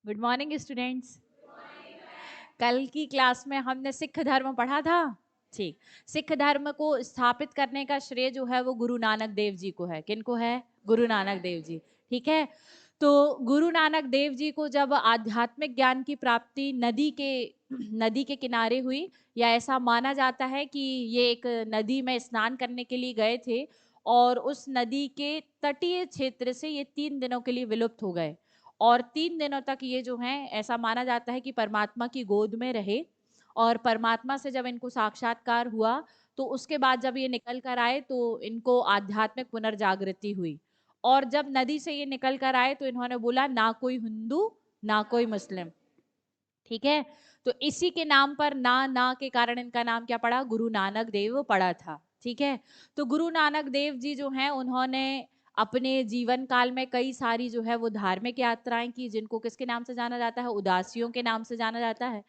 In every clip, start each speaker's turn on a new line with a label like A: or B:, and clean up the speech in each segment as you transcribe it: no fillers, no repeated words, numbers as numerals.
A: Good morning students. कल की class में हमने सिख धर्म पढ़ा था। ठीक। सिख धर्म को स्थापित करने का श्रेय जो है वो गुरु नानक देव जी को है। किनको है? गुरु नानक देव जी। ठीक है। तो गुरु नानक देव जी को जब आध्यात्मिक ज्ञान की प्राप्ति नदी के किनारे हुई, या ऐसा माना जाता है कि ये एक नदी में स्नान करने के लिए गए थे, और उस नदी के तटीय क्षेत्र से ये 3 दिनों के लिए विलुप्त हो गए। और 3 दिनों तक ये जो है, ऐसा माना जाता है कि परमात्मा की गोद में रहे, और परमात्मा से जब इनको साक्षात्कार हुआ, तो उसके बाद जब ये निकल कर आए तो इनको आध्यात्मिक पुनर्जागृति हुई। और जब नदी से ये निकल कर आए तो इन्होंने बोला, ना कोई हिंदू ना कोई मुस्लिम। ठीक है। तो इसी के नाम पर ना के कारण इनका नाम क्या पड़ा? गुरु नानक देव पड़ा था। ठीक है। तो गुरु नानक देव जी जो हैं, उन्होंने अपने जीवन काल में कई सारी जो है वो धार्मिक यात्राएं की, जिनको किसके नाम से जाना जाता है? उदासियों के नाम से जाना जाता है।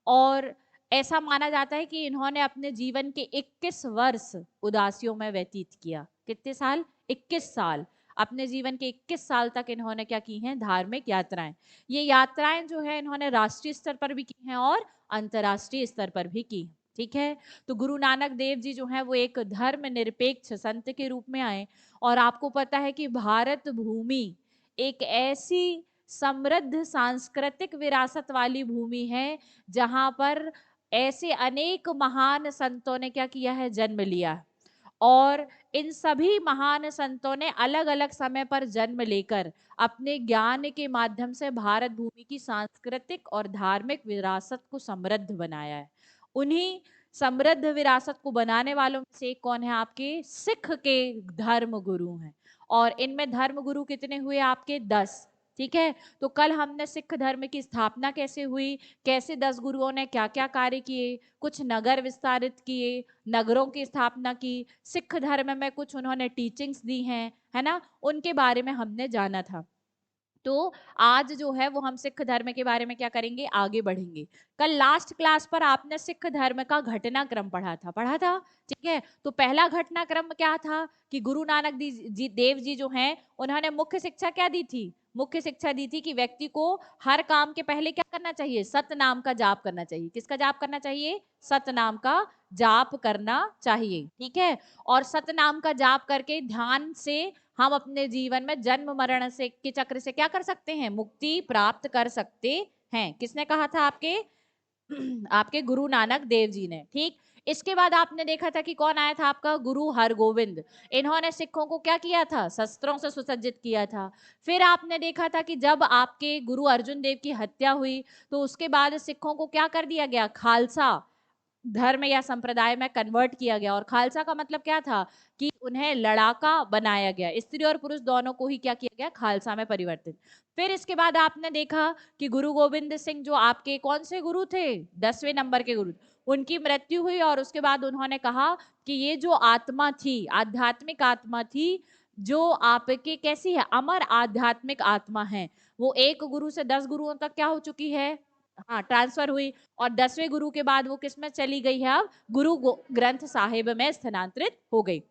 A: और ऐसा माना जाता है कि इन्होंने अपने जीवन के 21 वर्ष उदासियों में व्यतीत किया। कितने साल? 21 साल। अपने जीवन के 21 साल तक इन्होंने क्या की हैं? धार्मिक यात्राएं। ये यात्राएं जो है इन्होंने राष्ट्रीय स्तर पर भी की हैं और अंतर्राष्ट्रीय स्तर पर भी की। ठीक है। तो गुरु नानक देव जी जो है वो एक धर्म निरपेक्ष संत के रूप में आए। और आपको पता है कि भारत भूमि एक ऐसी समृद्ध सांस्कृतिक विरासत वाली भूमि है, जहां पर ऐसे अनेक महान संतों ने क्या किया है? जन्म लिया। और इन सभी महान संतों ने अलग अलग समय पर जन्म लेकर अपने ज्ञान के माध्यम से भारत भूमि की सांस्कृतिक और धार्मिक विरासत को समृद्ध बनाया है। उन्हीं समृद्ध विरासत को बनाने वालों में से एक कौन है? आपके सिख के धर्म गुरु हैं। और इनमें धर्म गुरु कितने हुए? आपके 10। ठीक है। तो कल हमने सिख धर्म की स्थापना कैसे हुई, कैसे 10 गुरुओं ने क्या क्या कार्य किए, कुछ नगर विस्तारित किए, नगरों की स्थापना की, सिख धर्म में कुछ उन्होंने टीचिंग्स दी हैं, है ना, उनके बारे में हमने जाना था। तो आज जो है वो हम सिख धर्म के बारे में क्या करेंगे? आगे बढ़ेंगे। कल लास्ट क्लास पर आपने सिख धर्म का घटनाक्रम पढ़ा था। ठीक है। तो पहला घटनाक्रम क्या था कि गुरु नानक देव जी जो हैं, उन्होंने मुख्य शिक्षा क्या दी थी? मुख्य शिक्षा दी थी कि व्यक्ति को हर काम के पहले क्या करना चाहिए? सतनाम का जाप करना चाहिए। किसका जाप करना चाहिए? सतनाम का जाप करना चाहिए। ठीक है। और सतनाम का जाप करके ध्यान से हम अपने जीवन में जन्म मरण से के चक्र से क्या कर सकते हैं? मुक्ति प्राप्त कर सकते हैं। किसने कहा था? आपके आपके गुरु नानक देव जी ने। ठीक। इसके बाद आपने देखा था कि कौन आया था? आपका गुरु हरगोविंद। इन्होंने सिखों को क्या किया था? शस्त्रों से सुसज्जित किया था। फिर आपने देखा था कि जब आपके गुरु अर्जुन देव की हत्या हुई, तो उसके बाद सिखों को क्या कर दिया गया? खालसा धर्म या संप्रदाय में कन्वर्ट किया गया। और खालसा का मतलब क्या था? कि उन्हें लड़ाका बनाया गया। स्त्री और पुरुष दोनों को ही क्या किया गया? खालसा में परिवर्तित। फिर इसके बाद आपने देखा कि गुरु गोविंद सिंह जो आपके कौन से गुरु थे? 10वें नंबर के गुरु। उनकी मृत्यु हुई, और उसके बाद उन्होंने कहा कि ये जो आत्मा थी, आध्यात्मिक आत्मा थी, जो आपके कैसी है? अमर आध्यात्मिक आत्मा है, वो एक गुरु से 10 गुरुओं तक क्या हो चुकी है? हाँ, ट्रांसफर हुई। और 10वें गुरु के बाद वो किस में चली गई है? अब गुरु ग्रंथ साहिब में स्थानांतरित हो गई।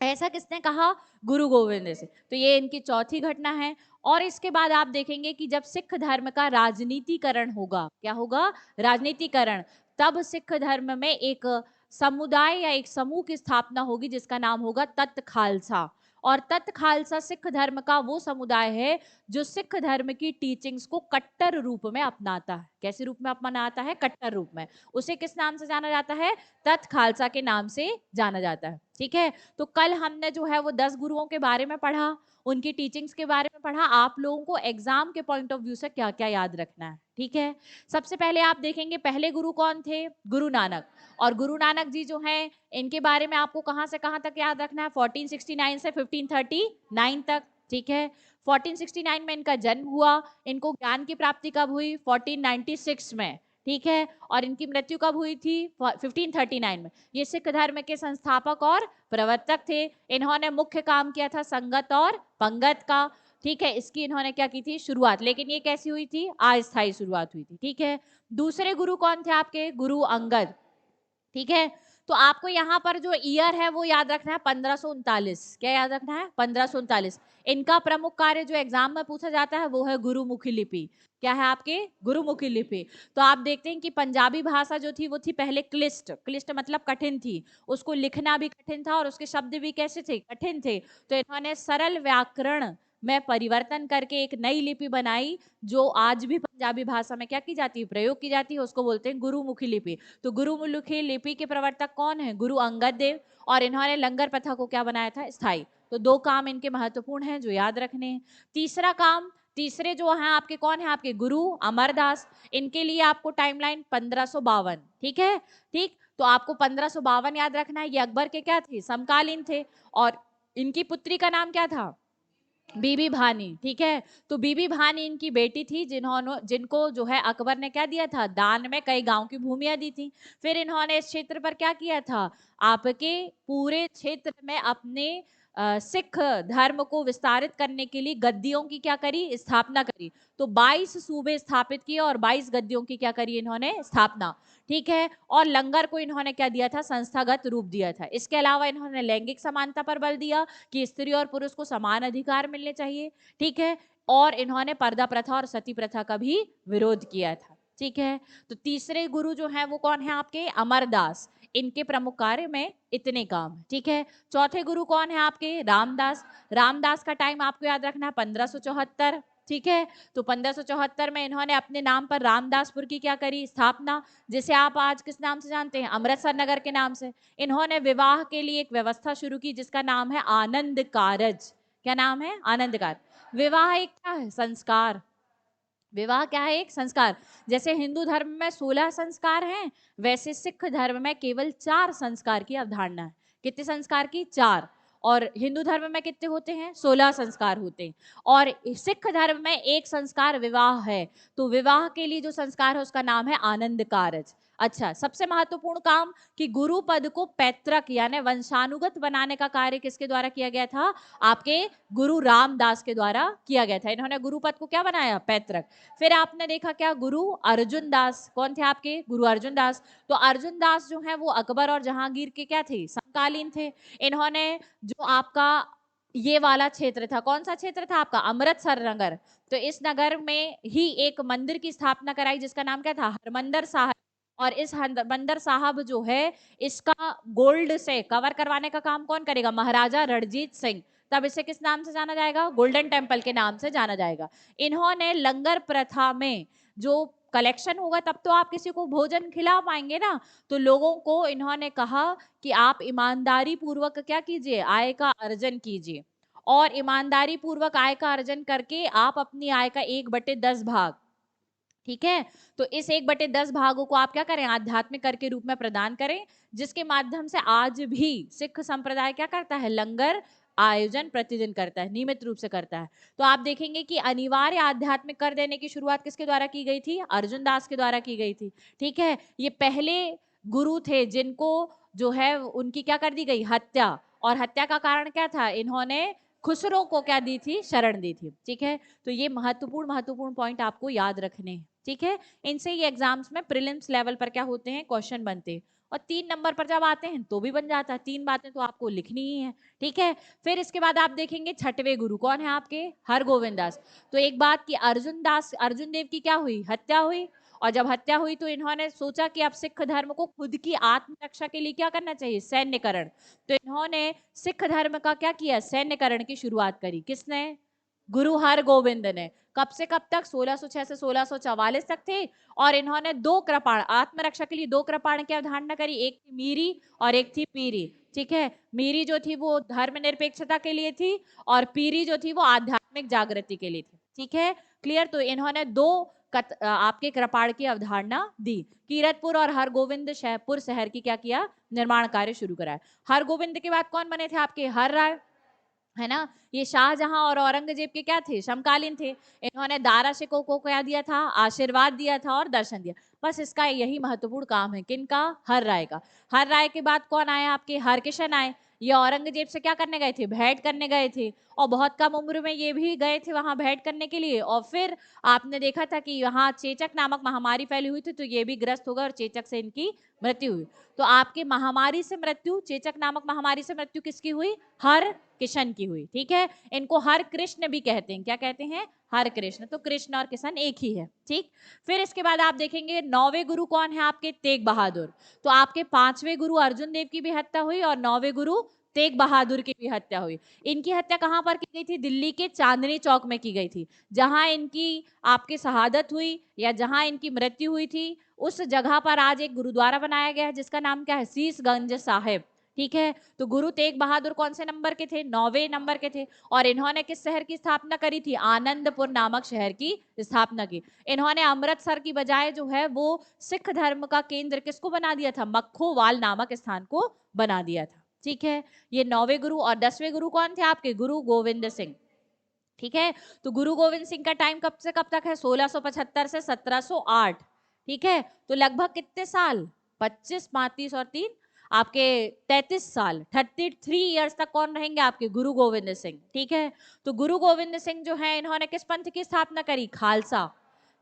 A: ऐसा किसने कहा? गुरु गोविंद से। तो ये इनकी चौथी घटना है। और इसके बाद आप देखेंगे कि जब सिख धर्म का राजनीतिकरण होगा, क्या होगा? राजनीतिकरण। तब सिख धर्म में एक समुदाय या एक समूह की स्थापना होगी, जिसका नाम होगा तत् खालसा। और तत् खालसा सिख धर्म का वो समुदाय है जो सिख धर्म की टीचिंग्स को कट्टर रूप में अपनाता है। कैसे रूप में अपनाता है? कट्टर रूप में। उसे किस नाम से जाना जाता है? तत् खालसा के नाम से जाना जाता है। ठीक है। तो कल हमने जो है वो 10 गुरुओं के बारे में पढ़ा, उनकी टीचिंग्स के बारे में पढ़ा। आप लोगों को एग्जाम के पॉइंट ऑफ व्यू से क्या क्या याद रखना है? ठीक है। सबसे पहले आप देखेंगे पहले गुरु कौन थे? गुरु नानक। और गुरु नानक जी जो हैं, इनके बारे में आपको कहां से कहां तक याद रखना है? 1469 से 1539 तक। ठीक है। 1469 में इनका जन्म हुआ। इनको ज्ञान की प्राप्ति कब हुई? 1496 में। ठीक है। और इनकी मृत्यु कब हुई थी? 1539 में। ये सिख धर्म के संस्थापक और प्रवर्तक थे। इन्होंने मुख्य काम किया था संगत और पंगत का। ठीक है। इसकी इन्होंने क्या की थी? शुरुआत। लेकिन ये कैसी हुई थी? अस्थायी शुरुआत हुई थी। ठीक है। दूसरे गुरु कौन थे आपके? गुरु अंगद। ठीक है। तो आपको यहाँ पर जो ईयर है वो याद रखना है 1539। क्या याद रखना है? 1539। इनका प्रमुख कार्य जो एग्जाम में पूछा जाता है वो है गुरुमुखी लिपि। क्या है आपके? गुरुमुखी लिपि। तो आप देखते हैं कि पंजाबी भाषा जो थी वो थी पहले क्लिष्ट, क्लिष्ट मतलब कठिन थी, उसको लिखना भी कठिन था और उसके शब्द भी कैसे थे? कठिन थे। तो इन्होंने सरल व्याकरण में परिवर्तन करके एक नई लिपि बनाई जो आज भी पंजाबी भाषा में क्या की जाती है? प्रयोग की जाती है। उसको बोलते हैं गुरुमुखी लिपि। तो गुरुमुखी लिपि के प्रवर्तक कौन है? गुरु अंगद देव। और इन्होंने लंगर प्रथा को क्या बनाया था? स्थायी। तो दो काम इनके महत्वपूर्ण हैं जो याद रखने हैं। तीसरा काम, तीसरे जो हैं आपके कौन है? आपके गुरु अमरदास। इनके लिए आपको टाइमलाइन 1552, ठीक है? ठीक, तो आपको 1552 याद रखना है। ये अकबर के क्या थे? समकालीन थे। और इनकी पुत्री का नाम क्या था? बीबी भानी, ठीक है? तो बीबी भानी इनकी बेटी थी जिनको जो है अकबर ने क्या दिया था? दान में कई गांव की भूमियां दी थी। फिर इन्होंने इस क्षेत्र पर क्या किया था? आपके पूरे क्षेत्र में अपने सिख धर्म को विस्तारित करने के लिए गद्दियों की क्या करी? स्थापना करी। तो 22 सूबे स्थापित किए और 22 गद्दियों की क्या करी इन्होंने? स्थापना, ठीक है? और लंगर को इन्होंने क्या दिया था? संस्थागत रूप दिया था। इसके अलावा इन्होंने लैंगिक समानता पर बल दिया कि स्त्री और पुरुष को समान अधिकार मिलने चाहिए, ठीक है? और इन्होंने पर्दा प्रथा और सती प्रथा का भी विरोध किया था, ठीक है? तो तीसरे गुरु जो हैं वो कौन है आपके? अमरदास। इनके प्रमुख कार्य में इतने काम, ठीक है? चौथे गुरु कौन है आपके? रामदास। रामदास का टाइम आपको याद रखना है 1574, ठीक है? तो 1574 में इन्होंने अपने नाम पर रामदासपुर की क्या करी? स्थापना, जिसे आप आज किस नाम से जानते हैं? अमृतसर नगर के नाम से। इन्होंने विवाह के लिए एक व्यवस्था शुरू की जिसका नाम है आनंद कारज। क्या नाम है? आनंद कारज। विवाह एक क्या है? संस्कार। विवाह क्या है? एक संस्कार। जैसे हिंदू धर्म में 16 संस्कार हैं, वैसे सिख धर्म में केवल 4 संस्कार की अवधारणा है। कितने संस्कार की? 4। और हिंदू धर्म में कितने होते हैं? 16 संस्कार होते हैं। और सिख धर्म में एक संस्कार विवाह है। तो विवाह के लिए जो संस्कार है उसका नाम है आनंद कारज। अच्छा, सबसे महत्वपूर्ण काम कि गुरु पद को पैतृक यानी वंशानुगत बनाने का कार्य किसके द्वारा किया गया था? आपके गुरु रामदास के द्वारा किया गया था। इन्होंने गुरु पद को क्या बनाया? पैतृक। फिर आपने देखा क्या? गुरु अर्जुन दास। कौन थे आपके? गुरु अर्जुन दास। तो अर्जुन दास जो है वो अकबर और जहांगीर के क्या थे? समकालीन थे। इन्होंने जो आपका ये वाला क्षेत्र था, कौन सा क्षेत्र था आपका? अमृतसर नगर। तो इस नगर में ही एक मंदिर की स्थापना कराई जिसका नाम क्या था? हरमंदर साहिब। और इस हरमंदर साहब जो है इसका गोल्ड से कवर करवाने का काम कौन करेगा? महाराजा रणजीत सिंह। तब इसे किस नाम से जाना जाएगा? गोल्डन टेम्पल के नाम से जाना जाएगा। इन्होंने लंगर प्रथा में जो कलेक्शन होगा तब तो आप किसी को भोजन खिला पाएंगे ना। तो लोगों को इन्होंने कहा कि आप ईमानदारी पूर्वक क्या कीजिए? आय का अर्जन कीजिए। और ईमानदारी पूर्वक आय का अर्जन करके आप अपनी आय का 1/10 भाग, ठीक है? तो इस 1/10 भागों को आप क्या करें? आध्यात्मिक कर के रूप में प्रदान करें, जिसके माध्यम से आज भी सिख संप्रदाय क्या करता है? लंगर आयोजन प्रतिदिन करता है, नियमित रूप से करता है। तो आप देखेंगे कि अनिवार्य आध्यात्मिक कर देने की शुरुआत किसके द्वारा की गई थी? अर्जुन दास के द्वारा की गई थी, ठीक है? ये पहले गुरु थे जिनको जो है उनकी क्या कर दी गई? हत्या। और हत्या का कारण क्या था? इन्होंने खुसरो को क्या दी थी? शरण दी थी, ठीक है? तो ये महत्वपूर्ण महत्वपूर्ण पॉइंट आपको याद रखने हैं, ठीक है? इनसे ये एग्जाम्स में प्रीलिम्स लेवल पर क्या होते हैं? क्वेश्चन बनते हैं। और 3 नंबर पर जब आते हैं तो भी बन जाता है। 3 बातें तो आपको लिखनी ही है, ठीक है? फिर इसके बाद आप देखेंगे छठवें गुरु कौन है आपके? हरगोविंद दास। तो एक बात कि अर्जुन देव की क्या हुई? हत्या हुई। और जब हत्या हुई तो इन्होंने सोचा कि अब सिख धर्म को खुद की आत्मरक्षा के लिए क्या करना चाहिए? सैन्यकरण। तो इन्होंने सिख धर्म का क्या किया? सैन्यकरण की शुरुआत करी। किसने? गुरु हरगोविंद ने। कब से कब तक? 1606 से 1644 तक थे। और इन्होंने 2 कृपाण, आत्मरक्षा के लिए 2 कृपाण की अवधारणा करी। एक थी मीरी और एक थी पीरी, ठीक है? मीरी जो थी वो धर्मनिरपेक्षता के लिए थी और पीरी जो थी वो आध्यात्मिक जागृति के लिए थी, ठीक है? क्लियर? तो इन्होंने 2 आपके कृपाण की अवधारणा दी। कीरतपुर और हरगोविंद शहपुर शहर की क्या किया? निर्माण कार्य शुरू कराया। हरगोविंद के बाद कौन बने थे आपके? हर राय, है ना? ये शाहजहां और औरंगजेब के क्या थे? समकालीन थे। इन्होंने दारा शिकोह को क्या दिया था? आशीर्वाद दिया था और दर्शन दिया। बस इसका यही महत्वपूर्ण काम है। किनका? हर राय का। हर राय के बाद कौन आए आपके? हरकिशन आए। ये औरंगजेब से क्या करने गए थे, भेंट करने गए थे, और बहुत कम उम्र में ये भी गए थे वहां भेंट करने के लिए। और फिर आपने देखा था कि यहाँ चेचक नामक महामारी फैली हुई थी, तो ये भी ग्रस्त हो गए और चेचक से इनकी मृत्यु हुई। तो आपके महामारी से मृत्यु, चेचक नामक महामारी से मृत्यु किसकी हुई, हर किशन की हुई। ठीक है, इनको हर कृष्ण भी कहते हैं, क्या कहते हैं, हर कृष्ण। तो कृष्ण और किशन एक ही है। ठीक, फिर इसके बाद आप देखेंगे 9वें गुरु कौन है आपके, तेग बहादुर। तो आपके 5वें गुरु अर्जुन देव की भी हत्या हुई और 9वें गुरु तेग बहादुर की भी हत्या हुई। इनकी हत्या कहां पर की गई थी, दिल्ली के चांदनी चौक में की गई थी। जहां इनकी आपकी शहादत हुई या जहां इनकी मृत्यु हुई थी, उस जगह पर आज एक गुरुद्वारा बनाया गया है जिसका नाम क्या है, शीशगंज साहिब। ठीक है, तो गुरु तेग बहादुर कौन से नंबर के थे, 9वें नंबर के थे। और इन्होंने किस शहर की स्थापना करी थी, आनंदपुर नामक शहर की स्थापना की। इन्होंने अमृतसर की बजाय जो है वो सिख धर्म का केंद्र किसको बना दिया था, मक्खोवाल नामक स्थान को बना दिया था। ठीक है, ये 9वें गुरु। और 10वें गुरु कौन थे आपके, गुरु गोविंद सिंह। ठीक है, तो गुरु गोविंद सिंह का टाइम कब से कब तक है, 1675 से 1708। ठीक है, तो लगभग कितने साल, 25, 35 और 3 आपके 33 साल, 33 ईयर्स तक कौन रहेंगे आपके, गुरु गोविंद सिंह। ठीक है, तो गुरु गोविंद सिंह जो है इन्होंने किस पंथ की स्थापना करी, खालसा।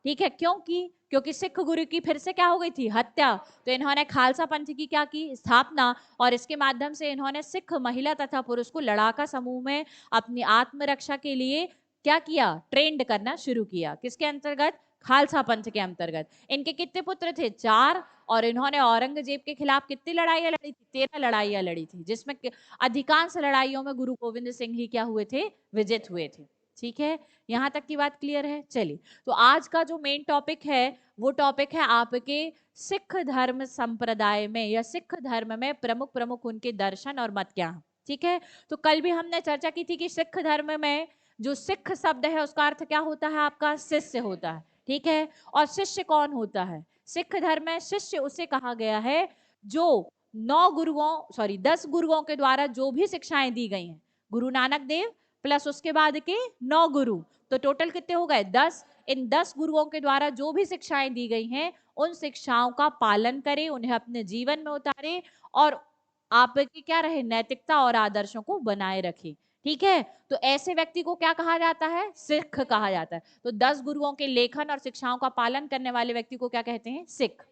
A: ठीक है, क्योंकि सिख गुरु की फिर से क्या हो गई थी, हत्या। तो इन्होंने खालसा पंथ की क्या की, स्थापना। और इसके माध्यम से इन्होंने सिख महिला तथा पुरुष को लड़ाका समूह में अपनी आत्मरक्षा के लिए क्या किया, ट्रेंड करना शुरू किया। किसके अंतर्गत, खालसा पंथ के अंतर्गत। इनके कितने पुत्र थे, 4। और इन्होंने औरंगजेब के खिलाफ कितनी लड़ाइयां लड़ी थी, 13 लड़ाइयां लड़ी थी, जिसमें अधिकांश लड़ाइयों में गुरु गोविंद सिंह ही क्या हुए थे, विजित हुए थे। ठीक है, यहां तक की बात क्लियर है। चलिए, तो आज का जो मेन टॉपिक है वो टॉपिक है आपके सिख धर्म संप्रदाय में या सिख धर्म में प्रमुख प्रमुख उनके दर्शन और मत क्या। ठीक है, तो कल भी हमने चर्चा की थी कि सिख धर्म में जो सिख शब्द है उसका अर्थ क्या होता है आपका, शिष्य होता है। ठीक है, और शिष्य कौन होता है, सिख धर्म में शिष्य उसे कहा गया है जो 10 गुरुओं के द्वारा जो भी शिक्षाएं दी गई हैं, गुरु नानक देव प्लस उसके बाद के 9 गुरु, तो टोटल कितने हो गए, 10। इन 10 गुरुओं के द्वारा जो भी शिक्षाएं दी गई हैं उन शिक्षाओं का पालन करें, उन्हें अपने जीवन में उतारे और आपकी क्या रहे, नैतिकता और आदर्शों को बनाए रखे। ठीक है, तो ऐसे व्यक्ति को क्या कहा जाता है, सिख कहा जाता है। तो 10 गुरुओं के लेखन और शिक्षाओं का पालन करने वाले व्यक्ति को क्या कहते हैं, सिख।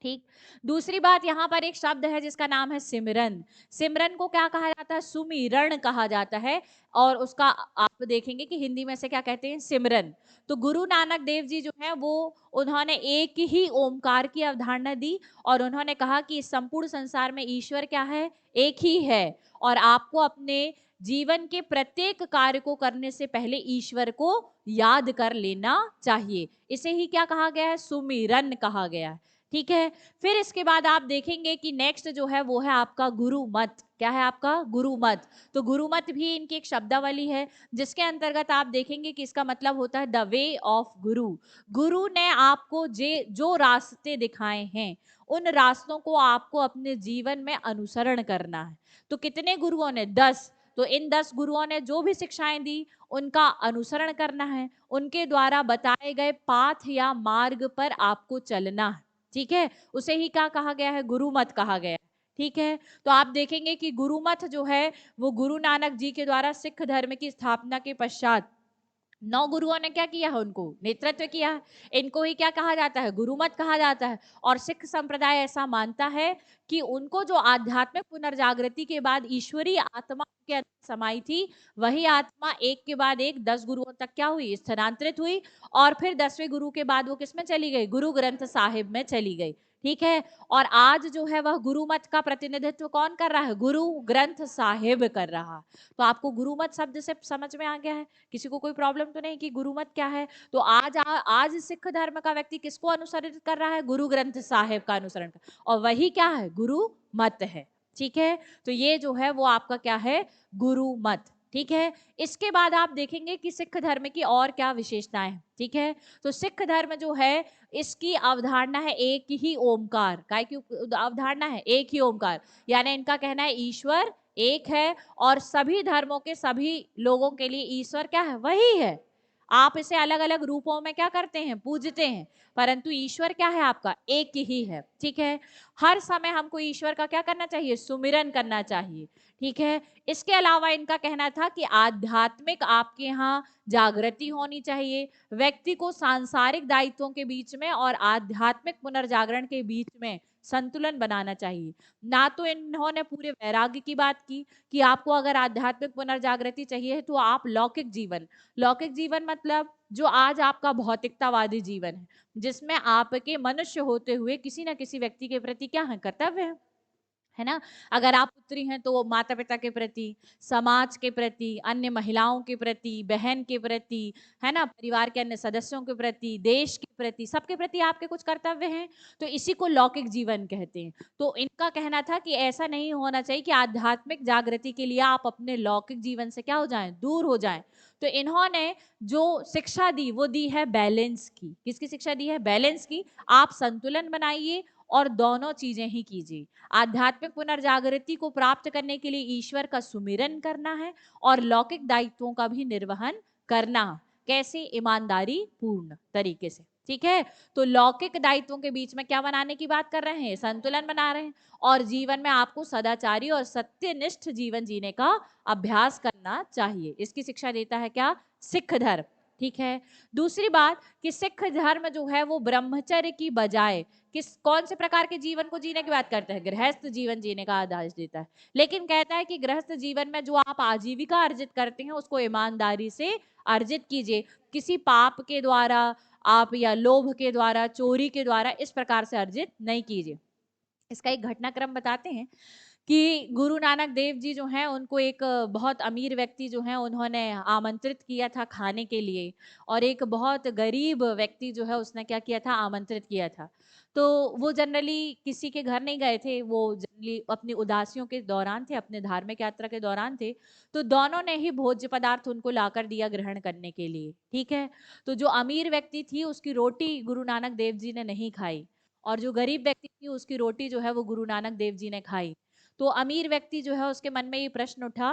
A: ठीक, दूसरी बात, यहां पर एक शब्द है जिसका नाम है सिमरन। सिमरन को क्या कहा जाता है, सुमिरण कहा जाता है। और उसका आप देखेंगे कि हिंदी में से क्या कहते हैं, सिमरन। तो गुरु नानक देव जी जो है वो उन्होंने एक ही ओमकार की अवधारणा दी और उन्होंने कहा कि इस संपूर्ण संसार में ईश्वर क्या है, एक ही है। और आपको अपने जीवन के प्रत्येक कार्य को करने से पहले ईश्वर को याद कर लेना चाहिए। इसे ही क्या कहा गया है, सुमिरन कहा गया है। ठीक है, फिर इसके बाद आप देखेंगे कि नेक्स्ट जो है वो है आपका गुरु मत। क्या है आपका, गुरु मत। तो गुरु मत भी इनकी एक शब्दावली है जिसके अंतर्गत आप देखेंगे कि इसका मतलब होता है द वे ऑफ गुरु। गुरु ने आपको जो रास्ते दिखाए हैं उन रास्तों को आपको अपने जीवन में अनुसरण करना है। तो कितने गुरुओं ने, 10। तो इन 10 गुरुओं ने जो भी शिक्षाएं दी उनका अनुसरण करना है, उनके द्वारा बताए गए पाथ या मार्ग पर आपको चलना है। ठीक है, उसे ही क्या कहा गया है, गुरु मत कहा गया है। ठीक है, तो आप देखेंगे कि गुरु मत जो है वो गुरु नानक जी के द्वारा सिख धर्म की स्थापना के पश्चात 9 गुरुओं ने क्या किया है, उनको नेतृत्व किया है। इनको ही क्या कहा जाता है, गुरुमत कहा जाता है। और सिख संप्रदाय ऐसा मानता है कि उनको जो आध्यात्मिक पुनर्जागृति के बाद ईश्वरीय आत्मा के अंदर समाई थी, वही आत्मा एक के बाद एक 10 गुरुओं तक क्या हुई, स्थानांतरित हुई। और फिर 10वें गुरु के बाद वो किसमें चली गई, गुरु ग्रंथ साहिब में चली गई। ठीक है, और आज जो है वह गुरुमत का प्रतिनिधित्व कौन कर रहा है, गुरु ग्रंथ साहिब कर रहा। तो आपको गुरुमत शब्द से समझ में आ गया है, किसी को कोई प्रॉब्लम तो नहीं कि गुरुमत क्या है। तो आज सिख धर्म का व्यक्ति किसको अनुसरित कर रहा है, गुरु ग्रंथ साहिब का अनुसरण कर, और वही क्या है, गुरु मत है। ठीक है, तो ये जो है वो आपका क्या है, गुरु मत। ठीक है, इसके बाद आप देखेंगे कि सिख धर्म की और क्या विशेषताएं। ठीक है, तो सिख धर्म जो है इसकी अवधारणा है एक ही ओमकार। काय की अवधारणा है, एक ही ओमकार। यानी इनका कहना है ईश्वर एक है और सभी धर्मों के सभी लोगों के लिए ईश्वर क्या है, वही है। आप इसे अलग अलग रूपों में क्या करते हैं, पूजते हैं, परंतु ईश्वर क्या है आपका, एक ही है। ठीक है, हर समय हमको ईश्वर का क्या करना चाहिए, सुमिरन करना चाहिए। ठीक है, इसके अलावा इनका कहना था कि आध्यात्मिक आपके यहाँ जागृति होनी चाहिए, व्यक्ति को सांसारिक दायित्वों के बीच में और आध्यात्मिक पुनर्जागरण के बीच में संतुलन बनाना चाहिए। ना तो इन्होंने पूरे वैराग्य की बात की कि आपको अगर आध्यात्मिक पुनर्जागृति चाहिए तो आप लौकिक जीवन, लौकिक जीवन मतलब जो आज आपका भौतिकतावादी जीवन है, जिसमें आपके मनुष्य होते हुए किसी ना किसी व्यक्ति के प्रति क्या है, कर्तव्य है ना। अगर आप पुत्री हैं तो माता पिता के प्रति, समाज के प्रति, अन्य महिलाओं के प्रति, बहन के प्रति, है ना, परिवार के अन्य सदस्यों के प्रति, देश के प्रति, सबके प्रति आपके कुछ कर्तव्य हैं। तो इसी को लौकिक जीवन कहते हैं। तो इनका कहना था कि ऐसा नहीं होना चाहिए कि आध्यात्मिक जागृति के लिए आप अपने लौकिक जीवन से क्या हो जाएं, दूर हो जाएं। तो इन्होंने जो शिक्षा दी वो दी है बैलेंस की। किसकी शिक्षा दी है, बैलेंस की। आप संतुलन बनाइए और दोनों चीजें ही कीजिए। आध्यात्मिक पुनर्जागृति को प्राप्त करने के लिए ईश्वर का सुमिरन करना है और लौकिक दायित्वों का भी निर्वहन करना। कैसे, ईमानदारी पूर्ण तरीके से। ठीक है, तो लौकिक दायित्वों के बीच में क्या बनाने की बात कर रहे हैं, संतुलन बना रहे हैं। और जीवन में आपको सदाचारी और सत्यनिष्ठ जीवन जीने का अभ्यास करना चाहिए। इसकी शिक्षा देता है क्या, सिख धर्म। ठीक है, दूसरी बात कि सिख धर्म जो है वो ब्रह्मचर्य की बजाय किस कौन से प्रकार के जीवन को जीने की बात करता है, गृहस्थ जीवन जीने का आदेश देता है। लेकिन कहता है कि गृहस्थ जीवन में जो आप आजीविका अर्जित करते हैं उसको ईमानदारी से अर्जित कीजिए, किसी पाप के द्वारा आप या लोभ के द्वारा, चोरी के द्वारा इस प्रकार से अर्जित नहीं कीजिए। इसका एक घटनाक्रम बताते हैं कि गुरु नानक देव जी जो हैं उनको एक बहुत अमीर व्यक्ति जो है उन्होंने आमंत्रित किया था खाने के लिए, और एक बहुत गरीब व्यक्ति जो है उसने क्या किया था, आमंत्रित किया था। तो वो जनरली किसी के घर नहीं गए थे, वो जनरली अपनी उदासियों के दौरान थे, अपने धार्मिक यात्रा के दौरान थे। तो दोनों ने ही भोज्य पदार्थ उनको लाकर दिया ग्रहण करने के लिए। ठीक है, तो जो अमीर व्यक्ति थी उसकी रोटी गुरु नानक देव जी ने नहीं खाई, और जो गरीब व्यक्ति थी उसकी रोटी जो है वो गुरु नानक देव जी ने खाई। तो अमीर व्यक्ति जो है उसके मन में ये प्रश्न उठा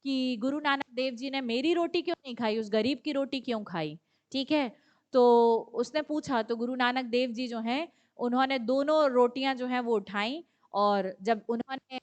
A: कि गुरु नानक देव जी ने मेरी रोटी क्यों नहीं खाई, उस गरीब की रोटी क्यों खाई। ठीक है, तो उसने पूछा, तो गुरु नानक देव जी जो हैं उन्होंने दोनों रोटियां जो हैं वो उठाई, और जब उन्होंने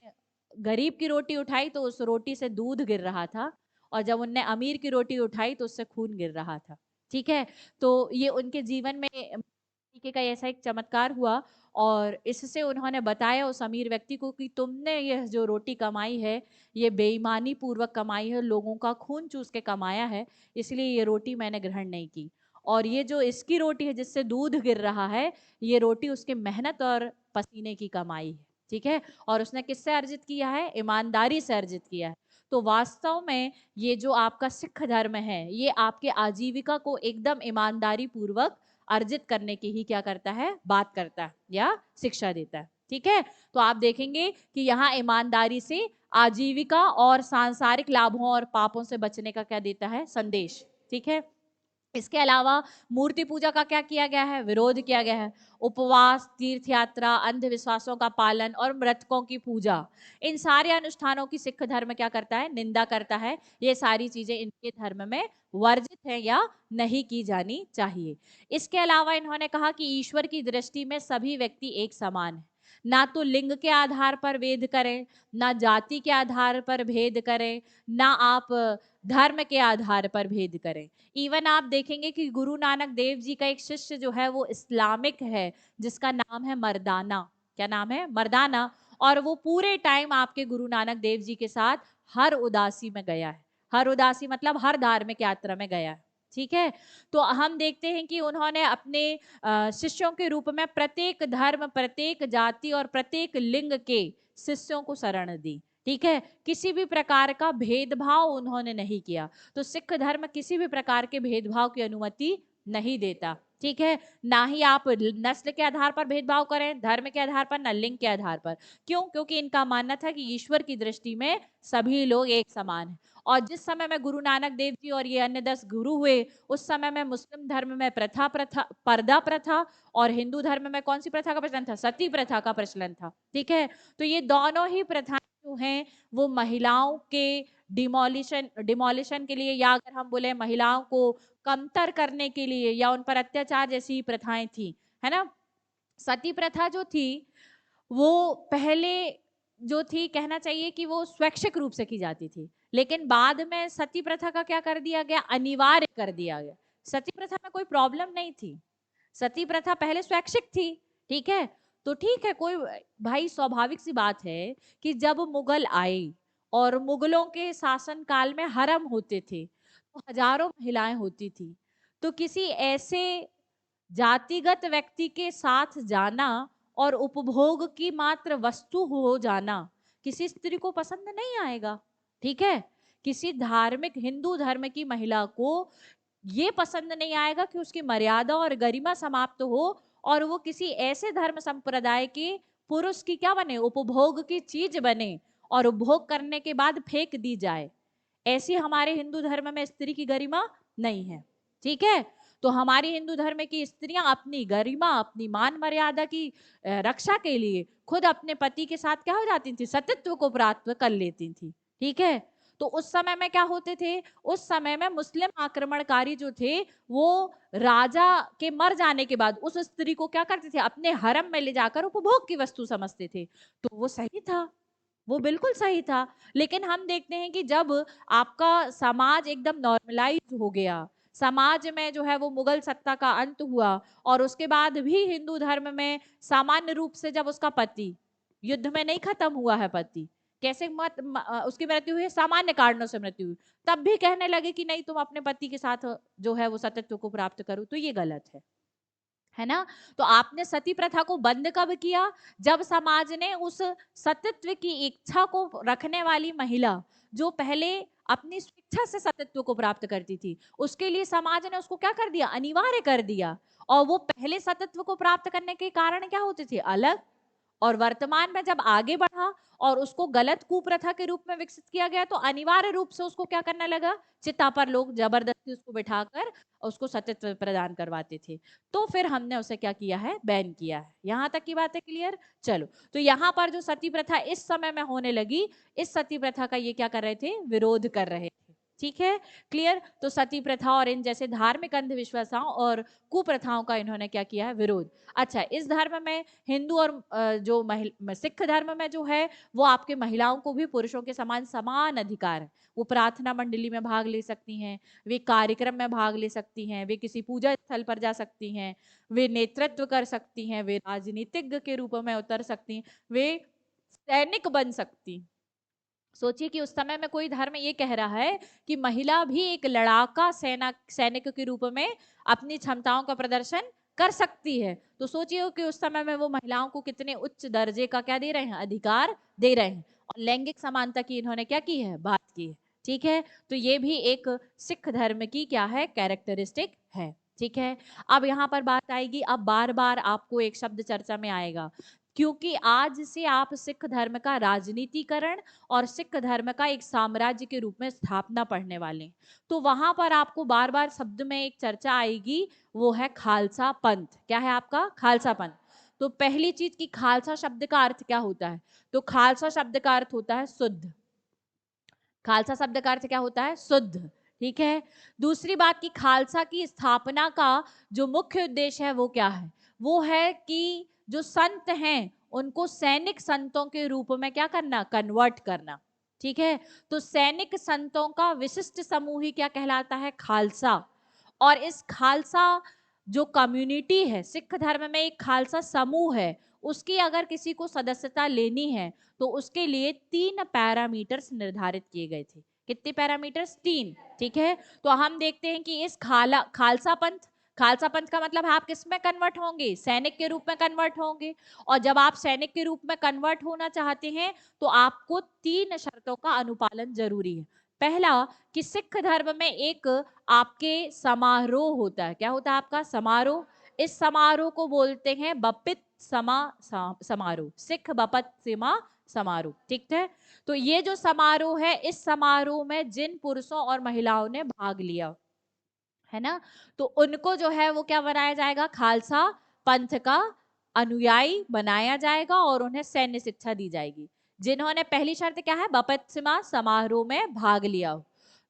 A: गरीब की रोटी उठाई तो उस रोटी से दूध गिर रहा था, और जब उनने अमीर की रोटी उठाई तो उससे खून गिर रहा था। ठीक है, तो ये उनके जीवन में तरीके का ऐसा एक चमत्कार हुआ, और इससे उन्होंने बताया उस अमीर व्यक्ति को कि तुमने यह जो रोटी कमाई है ये बेईमानी पूर्वक कमाई है, लोगों का खून चूस के कमाया है, इसलिए ये रोटी मैंने ग्रहण नहीं की। और ये जो इसकी रोटी है जिससे दूध गिर रहा है, ये रोटी उसके मेहनत और पसीने की कमाई है। ठीक है, और उसने किससे अर्जित किया है, ईमानदारी से अर्जित किया है। तो वास्तव में ये जो आपका सिख धर्म है ये आपके आजीविका को एकदम ईमानदारी पूर्वक अर्जित करने की ही क्या करता है, बात करता है या शिक्षा देता है। ठीक है, तो आप देखेंगे कि यहाँ ईमानदारी से आजीविका और सांसारिक लाभों और पापों से बचने का क्या देता है, संदेश। ठीक है, इसके अलावा मूर्ति पूजा का क्या किया गया है, विरोध किया गया है। उपवास, तीर्थ यात्रा, अंधविश्वासों का पालन और मृतकों की पूजा, इन सारे अनुष्ठानों की सिख धर्म क्या करता है, निंदा करता है। ये सारी चीजें इनके धर्म में वर्जित है या नहीं की जानी चाहिए। इसके अलावा इन्होंने कहा कि ईश्वर की दृष्टि में सभी व्यक्ति एक समान है। ना तो लिंग के आधार पर भेद करें, ना जाति के आधार पर भेद करें, ना आप धर्म के आधार पर भेद करें। इवन आप देखेंगे कि गुरु नानक देव जी का एक शिष्य जो है वो इस्लामिक है, जिसका नाम है मर्दाना। क्या नाम है, मर्दाना। और वो पूरे टाइम आपके गुरु नानक देव जी के साथ हर उदासी में गया है। हर उदासी मतलब हर धार्मिक यात्रा में गया है। ठीक है, तो हम देखते हैं कि उन्होंने अपने शिष्यों के रूप में प्रत्येक धर्म, प्रत्येक जाति और प्रत्येक लिंग के शिष्यों को शरण दी। ठीक है, किसी भी प्रकार का भेदभाव उन्होंने नहीं किया। तो सिख धर्म किसी भी प्रकार के भेदभाव की अनुमति नहीं देता। ठीक है, ना ही आप नस्ल के आधार पर भेदभाव करें, धर्म के आधार पर, ना लिंग के आधार पर। क्यों, क्योंकि इनका मानना था कि ईश्वर की दृष्टि में सभी लोग एक समान हैं। और जिस समय में गुरु नानक देव जी और ये अन्य 10 गुरु हुए, उस समय में मुस्लिम धर्म में पर्दा प्रथा, और हिंदू धर्म में कौन सी प्रथा का प्रचलन था, सती प्रथा का प्रचलन था। ठीक है, तो ये दोनों ही प्रथाएं जो हैं वो महिलाओं के डिमोलिशन के लिए, या अगर हम बोले महिलाओं को कमतर करने के लिए या उन पर अत्याचार जैसी प्रथाएं थी, है ना। सती प्रथा जो थी वो पहले जो थी, कहना चाहिए कि वो स्वैच्छिक रूप से की जाती थी, लेकिन बाद में सती प्रथा का क्या कर दिया गया, अनिवार्य कर दिया गया। सती प्रथा में कोई प्रॉब्लम नहीं थी, सती प्रथा पहले स्वैच्छिक थी, ठीक है। तो ठीक है, कोई भाई स्वाभाविक सी बात है कि जब मुगल आए और मुगलों के शासन काल में हरम होते थे तो हजारों महिलाएं होती थी, तो किसी ऐसे जातिगत व्यक्ति के साथ जाना और उपभोग की मात्र वस्तु हो जाना किसी स्त्री को पसंद नहीं आएगा, ठीक है। किसी धार्मिक हिंदू धर्म की महिला को ये पसंद नहीं आएगा कि उसकी मर्यादा और गरिमा समाप्त हो और वो किसी ऐसे धर्म संप्रदाय के पुरुष की क्या बने, उपभोग की चीज बने और उपभोग करने के बाद फेंक दी जाए। ऐसी हमारे हिंदू धर्म में स्त्री की गरिमा नहीं है, ठीक है। तो हमारी हिंदू धर्म की स्त्रियां अपनी गरिमा, अपनी मान मर्यादा की रक्षा के लिए खुद अपने पति के साथ क्या हो जाती थी, सतीत्व को प्राप्त कर लेती थी, ठीक है। तो उस समय में क्या होते थे, उस समय में मुस्लिम आक्रमणकारी जो थे वो राजा के मर जाने के बाद उस स्त्री को क्या करते थे, अपने हरम में ले जाकर उपभोग की वस्तु समझते थे। तो वो सही था, वो बिल्कुल सही था। लेकिन हम देखते हैं कि जब आपका समाज एकदम नॉर्मलाइज हो गया, समाज में जो है वो मुगल सत्ता का अंत हुआ और उसके बाद भी हिंदू धर्म में सामान्य रूप से जब उसका पति, युद्ध में नहीं खत्म हुआ है पति, कैसे उसकी मृत्यु हुई, सामान्य कारणों से मृत्यु हुई, तब भी कहने लगे कि नहीं तुम अपने पति के साथ जो है वो सतत्व को प्राप्त करो, तो ये गलत है ना। तो आपने सती प्रथा को बंद कब किया, जब समाज ने उस सतीत्व की इच्छा को रखने वाली महिला जो पहले अपनी स्वेच्छा से सतीत्व को प्राप्त करती थी, उसके लिए समाज ने उसको क्या कर दिया, अनिवार्य कर दिया। और वो पहले सतीत्व को प्राप्त करने के कारण क्या होते थे, अलग। और वर्तमान में जब आगे बढ़ा और उसको गलत कुप्रथा के रूप में विकसित किया गया तो अनिवार्य रूप से उसको क्या करने लगा, चिता पर लोग जबरदस्ती उसको बिठाकर उसको सतीत्व प्रदान करवाते थे। तो फिर हमने उसे क्या किया है, बैन किया है। यहाँ तक की बात है क्लियर। चलो, तो यहाँ पर जो सती प्रथा इस समय में होने लगी, इस सती प्रथा का ये क्या कर रहे थे, विरोध कर रहे थे, ठीक है, क्लियर। तो सती प्रथा और इन जैसे धार्मिक अंधविश्वासों और कुप्रथाओं का इन्होंने क्या किया है, विरोध। अच्छा, इस धर्म में हिंदू और जो सिख धर्म में जो है वो आपके महिलाओं को भी पुरुषों के समान समान अधिकार है। वो प्रार्थना मंडली में भाग ले सकती हैं, वे कार्यक्रम में भाग ले सकती हैं, वे किसी पूजा स्थल पर जा सकती हैं, वे नेतृत्व कर सकती हैं, वे राजनीतिज्ञ के रूप में उतर सकती हैं, वे सैनिक बन सकती। सोचिए कि उस समय में कोई धर्म ये कह रहा है कि महिला भी एक लड़ाका सैनिक के रूप में अपनी क्षमताओं का प्रदर्शन कर सकती है। तो सोचिए कि उस समय में वो महिलाओं को कितने उच्च दर्जे का क्या दे रहे हैं, अधिकार दे रहे हैं। और लैंगिक समानता की इन्होंने क्या की है, बात की है, ठीक है। तो ये भी एक सिख धर्म की क्या है, कैरेक्टरिस्टिक है, ठीक है। अब यहाँ पर बात आएगी, अब बार बार आपको एक शब्द चर्चा में आएगा, क्योंकि आज से आप सिख धर्म का राजनीतिकरण और सिख धर्म का एक साम्राज्य के रूप में स्थापना पढ़ने वाले हैं। तो वहां पर आपको बार बार शब्द में एक चर्चा आएगी, वो है खालसा पंथ। क्या है आपका, खालसा पंथ। तो पहली चीज की खालसा शब्द का अर्थ क्या होता है, तो खालसा शब्द का अर्थ होता है शुद्ध। खालसा शब्द का अर्थ क्या होता है, शुद्ध, ठीक है। दूसरी बात की खालसा की स्थापना का जो मुख्य उद्देश्य है वो क्या है, वो है कि जो संत हैं उनको सैनिक संतों के रूप में क्या करना, कन्वर्ट करना, ठीक है। तो सैनिक संतों का विशिष्ट समूह ही क्या कहलाता है, खालसा। और इस खालसा जो कम्युनिटी है, सिख धर्म में एक खालसा समूह है, उसकी अगर किसी को सदस्यता लेनी है तो उसके लिए 3 पैरामीटर्स निर्धारित किए गए थे। कितने पैरामीटर्स, 3, ठीक है। तो हम देखते हैं कि इस खालसा पंथ का मतलब है आप किस में कन्वर्ट होंगे, सैनिक के रूप में कन्वर्ट होंगे। और जब आप सैनिक के रूप में कन्वर्ट होना चाहते हैं तो आपको 3 शर्तों का अनुपालन जरूरी है। पहला, कि सिख धर्म में एक आपके समारोह होता है। क्या होता है आपका समारोह, इस समारोह को बोलते हैं बपित समारोह, सिख बपत सिमा समारोह, ठीक है। तो ये जो समारोह है, इस समारोह में जिन पुरुषों और महिलाओं ने भाग लिया है ना, तो उनको जो है वो क्या बनाया जाएगा, खालसा पंथ का अनुयायी बनाया जाएगा और उन्हें सैन्य शिक्षा दी जाएगी। जिन्होंने, पहली शर्त क्या है, बपतिस्मा समारोह में भाग लिया।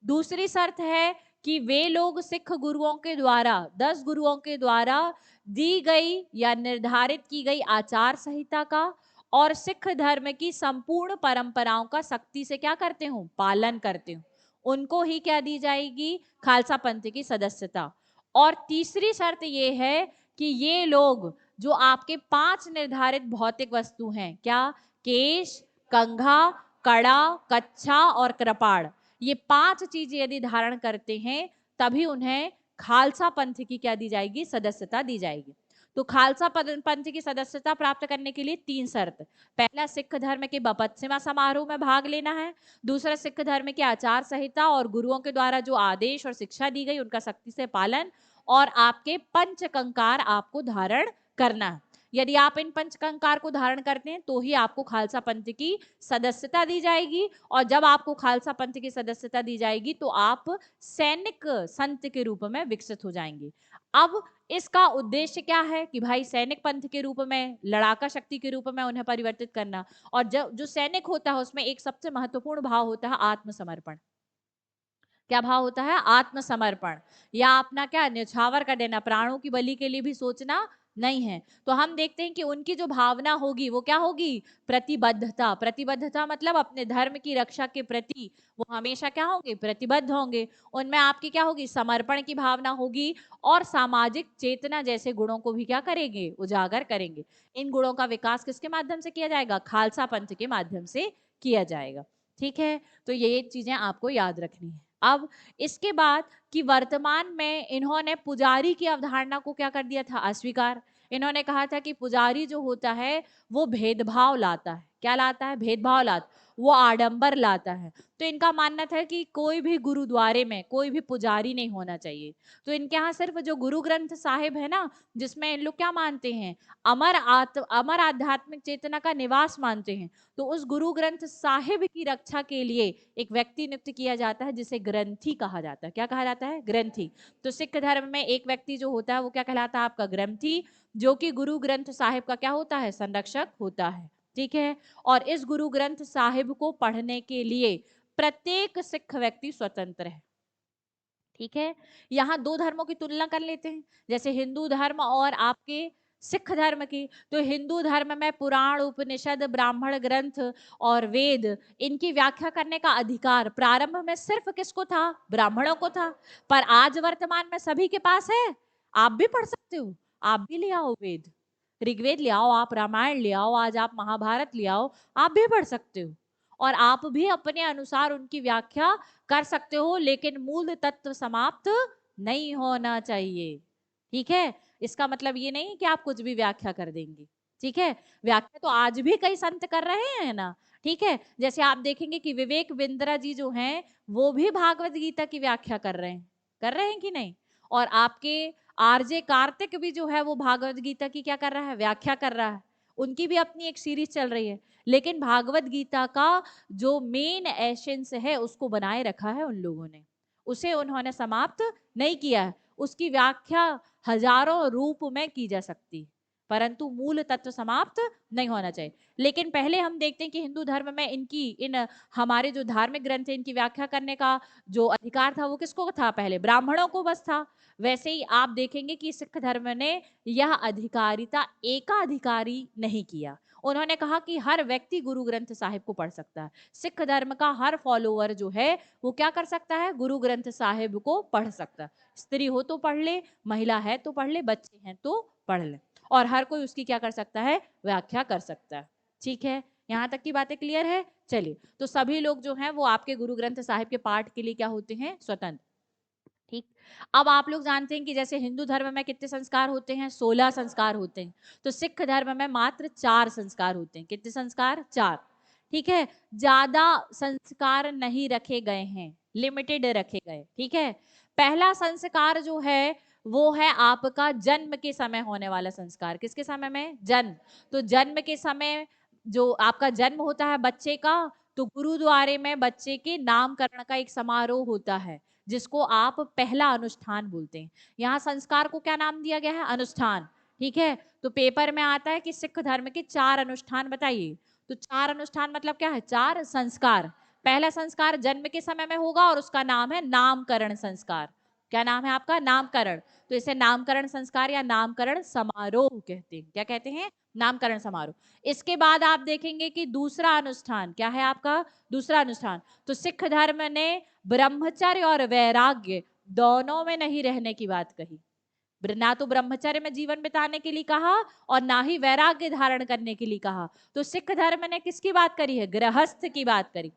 A: दूसरी शर्त है कि वे लोग सिख गुरुओं के द्वारा 10 गुरुओं के द्वारा दी गई या निर्धारित की गई आचार संहिता का और सिख धर्म की संपूर्ण परंपराओं का सख्ती से क्या करते हो, पालन करते हो, उनको ही क्या दी जाएगी, खालसा पंथ की सदस्यता। और तीसरी शर्त ये है कि ये लोग जो आपके 5 निर्धारित भौतिक वस्तु हैं, क्या, केश, कंघा, कड़ा, कच्छा और कृपाण, ये 5 चीजें यदि धारण करते हैं तभी उन्हें खालसा पंथ की क्या दी जाएगी, सदस्यता दी जाएगी। तो खालसा पंथ की सदस्यता प्राप्त करने के लिए 3 शर्त। पहला, सिख धर्म के बपतिस्मा समारोह में भाग लेना है। दूसरा, सिख धर्म की आचार संहिता और गुरुओं के द्वारा जो आदेश और शिक्षा दी गई उनका सख्ती से पालन, और आपके पंच कंकार आपको धारण करना है। यदि आप इन पंच कंकार को धारण करते हैं तो ही आपको खालसा पंथ की सदस्यता दी जाएगी। और जब आपको खालसा पंथ की सदस्यता दी जाएगी तो आप सैनिक संत के रूप में विकसित हो जाएंगे। अब इसका उद्देश्य क्या है कि भाई सैनिक पंथ के रूप में, लड़ाका शक्ति के रूप में उन्हें परिवर्तित करना। और जो सैनिक होता है उसमें एक सबसे महत्वपूर्ण भाव होता है आत्मसमर्पण। क्या भाव होता है, आत्मसमर्पण, या अपना क्या, न्यौछावर कर देना, प्राणों की बलि के लिए भी सोचना नहीं है। तो हम देखते हैं कि उनकी जो भावना होगी वो क्या होगी, प्रतिबद्धता। प्रतिबद्धता मतलब अपने धर्म की रक्षा के प्रति वो हमेशा क्या होंगे, प्रतिबद्ध होंगे। उनमें आपकी क्या होगी, समर्पण की भावना होगी, और सामाजिक चेतना जैसे गुणों को भी क्या करेंगे, उजागर करेंगे। इन गुणों का विकास किसके माध्यम से किया जाएगा, खालसा पंथ के माध्यम से किया जाएगा। ठीक है, तो ये चीजें आपको याद रखनी है। अब इसके बाद कि वर्तमान में इन्होंने पुजारी की अवधारणा को क्या कर दिया था, अस्वीकार। इन्होंने कहा था कि पुजारी जो होता है वो भेदभाव लाता है। क्या लाता है, भेदभाव लाता, वो आडंबर लाता है। तो इनका मानना था कि कोई भी गुरुद्वारे में कोई भी पुजारी नहीं होना चाहिए। तो इनके यहाँ सिर्फ जो गुरु ग्रंथ साहिब है ना, जिसमें इन लोग क्या मानते हैं, अमर आध्यात्मिक चेतना का निवास मानते हैं, तो उस गुरु ग्रंथ साहिब की रक्षा के लिए एक व्यक्ति नियुक्त किया जाता है जिसे ग्रंथी कहा जाता है। क्या कहा जाता है, ग्रंथी। तो सिख धर्म में एक व्यक्ति जो होता है वो क्या कहलाता है, आपका ग्रंथी, जो कि गुरु ग्रंथ साहिब का क्या होता है, संरक्षक होता है। ठीक है, और इस गुरु ग्रंथ साहिब को पढ़ने के लिए प्रत्येक सिख व्यक्ति स्वतंत्र है। ठीक है, यहाँ 2 धर्मों की तुलना कर लेते हैं, जैसे हिंदू धर्म और आपके सिख धर्म की। तो हिंदू धर्म में पुराण, उपनिषद, ब्राह्मण ग्रंथ और वेद, इनकी व्याख्या करने का अधिकार प्रारंभ में सिर्फ किसको था, ब्राह्मणों को था। पर आज वर्तमान में सभी के पास है। आप भी पढ़ सकते हो, आप भी ले आओ वेद, ऋग्वेद ले आओ, आप रामायण ले आओ, आज आप महाभारत ले आओ, आप भी पढ़ सकते हो। और आप भी अपने अनुसार उनकी व्याख्या कर सकते हो, लेकिन मूल तत्व समाप्त नहीं होना चाहिए। ठीक है, इसका मतलब ये नहीं कि आप कुछ भी व्याख्या कर देंगे। ठीक है, व्याख्या तो आज भी कई संत कर रहे हैं ना। ठीक है, जैसे आप देखेंगे कि विवेक बिंद्रा जी जो हैं वो भी भागवत गीता की व्याख्या कर रहे हैं, कर रहे हैं कि नहीं। और आपके आरजे कार्तिक भी जो है वो भागवत गीता की क्या कर रहा है, व्याख्या कर रहा है। उनकी भी अपनी एक सीरीज चल रही है, लेकिन भागवत गीता का जो मेन एसेंस है उसको बनाए रखा है उन लोगों ने, उसे उन्होंने समाप्त नहीं किया है। उसकी व्याख्या हजारों रूप में की जा सकती, परंतु मूल तत्व समाप्त नहीं होना चाहिए। लेकिन पहले हम देखते हैं कि हिंदू धर्म में इन हमारे जो धार्मिक ग्रंथ है इनकी व्याख्या करने का जो अधिकार था वो किसको था, पहले ब्राह्मणों को बस था। वैसे ही आप देखेंगे कि सिख धर्म ने यह अधिकारिता एकाधिकारी नहीं किया। उन्होंने कहा कि हर व्यक्ति गुरु ग्रंथ साहिब को पढ़ सकता है। सिख धर्म का हर फॉलोवर जो है वो क्या कर सकता है, गुरु ग्रंथ साहिब को पढ़ सकता है। स्त्री हो तो पढ़ ले, महिला है तो पढ़ ले, बच्चे हैं तो पढ़ ले, और हर कोई उसकी क्या कर सकता है, व्याख्या कर सकता है। ठीक है, यहाँ तक की बातें क्लियर है। चलिए, तो सभी लोग जो हैं वो आपके गुरु ग्रंथ साहिब के पाठ के लिए क्या होते हैं, स्वतंत्र। ठीक, अब आप लोग जानते हैं कि जैसे हिंदू धर्म में कितने संस्कार होते हैं, 16 संस्कार होते हैं। तो सिख धर्म में मात्र 4 संस्कार होते हैं। कितने संस्कार, 4। ठीक है, ज्यादा संस्कार नहीं रखे गए हैं, लिमिटेड रखे गए। ठीक है, पहला संस्कार जो है वो है आपका जन्म के समय होने वाला संस्कार। किसके समय में, जन्म। तो जन्म के समय जो आपका जन्म होता है बच्चे का, तो गुरुद्वारे में बच्चे के नामकरण का एक समारोह होता है जिसको आप पहला अनुष्ठान बोलते हैं। यहाँ संस्कार को क्या नाम दिया गया है, अनुष्ठान। ठीक है, तो पेपर में आता है कि सिख धर्म के 4 अनुष्ठान बताइए। तो 4 अनुष्ठान मतलब क्या है, 4 संस्कार। पहला संस्कार जन्म के समय में होगा और उसका नाम है नामकरण संस्कार। क्या नाम है आपका? नामकरण। तो इसे नामकरण संस्कार या नामकरण समारोह कहते हैं। क्या कहते हैं? नामकरण समारोह। इसके बाद आप देखेंगे कि दूसरा अनुष्ठान क्या है आपका? दूसरा अनुष्ठान तो सिख धर्म ने ब्रह्मचर्य और वैराग्य दोनों में नहीं रहने की बात कही। ना तो ब्रह्मचर्य में जीवन बिताने के लिए कहा और ना ही वैराग्य धारण करने के लिए कहा। तो सिख धर्म ने किसकी बात करी है? गृहस्थ की बात करी।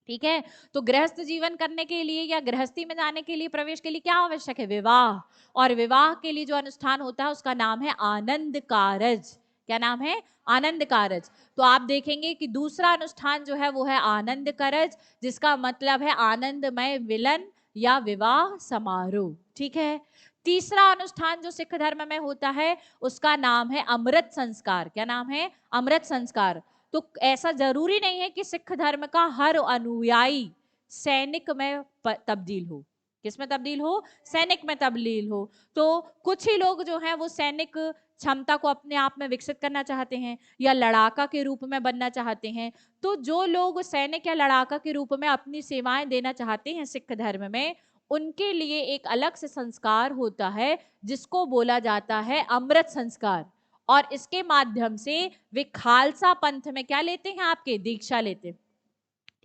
A: ठीक है, तो गृहस्थ जीवन करने के लिए या गृहस्थी में जाने के लिए, प्रवेश के लिए क्या आवश्यक है? विवाह। और विवाह के लिए जो अनुष्ठान होता है उसका नाम है आनंद कारज। क्या नाम है? आनंद कारज। तो आप देखेंगे कि दूसरा अनुष्ठान जो है वो है आनंद कारज, जिसका मतलब है आनंदमय मिलन या विवाह समारोह। ठीक है, तीसरा अनुष्ठान जो सिख धर्म में होता है उसका नाम है अमृत संस्कार। क्या नाम है? अमृत संस्कार। तो ऐसा जरूरी नहीं है कि सिख धर्म का हर अनुयायी सैनिक में तब्दील हो। किसमें तब्दील हो? सैनिक में तब्दील हो। तो कुछ ही लोग जो हैं वो सैनिक क्षमता को अपने आप में विकसित करना चाहते हैं या लड़ाका के रूप में बनना चाहते हैं। तो जो लोग सैनिक या लड़ाका के रूप में अपनी सेवाएं देना चाहते हैं सिख धर्म में, उनके लिए एक अलग से संस्कार होता है जिसको बोला जाता है अमृत संस्कार। और इसके माध्यम से वे खालसा पंथ में क्या लेते हैं? आपके दीक्षा लेते हैं।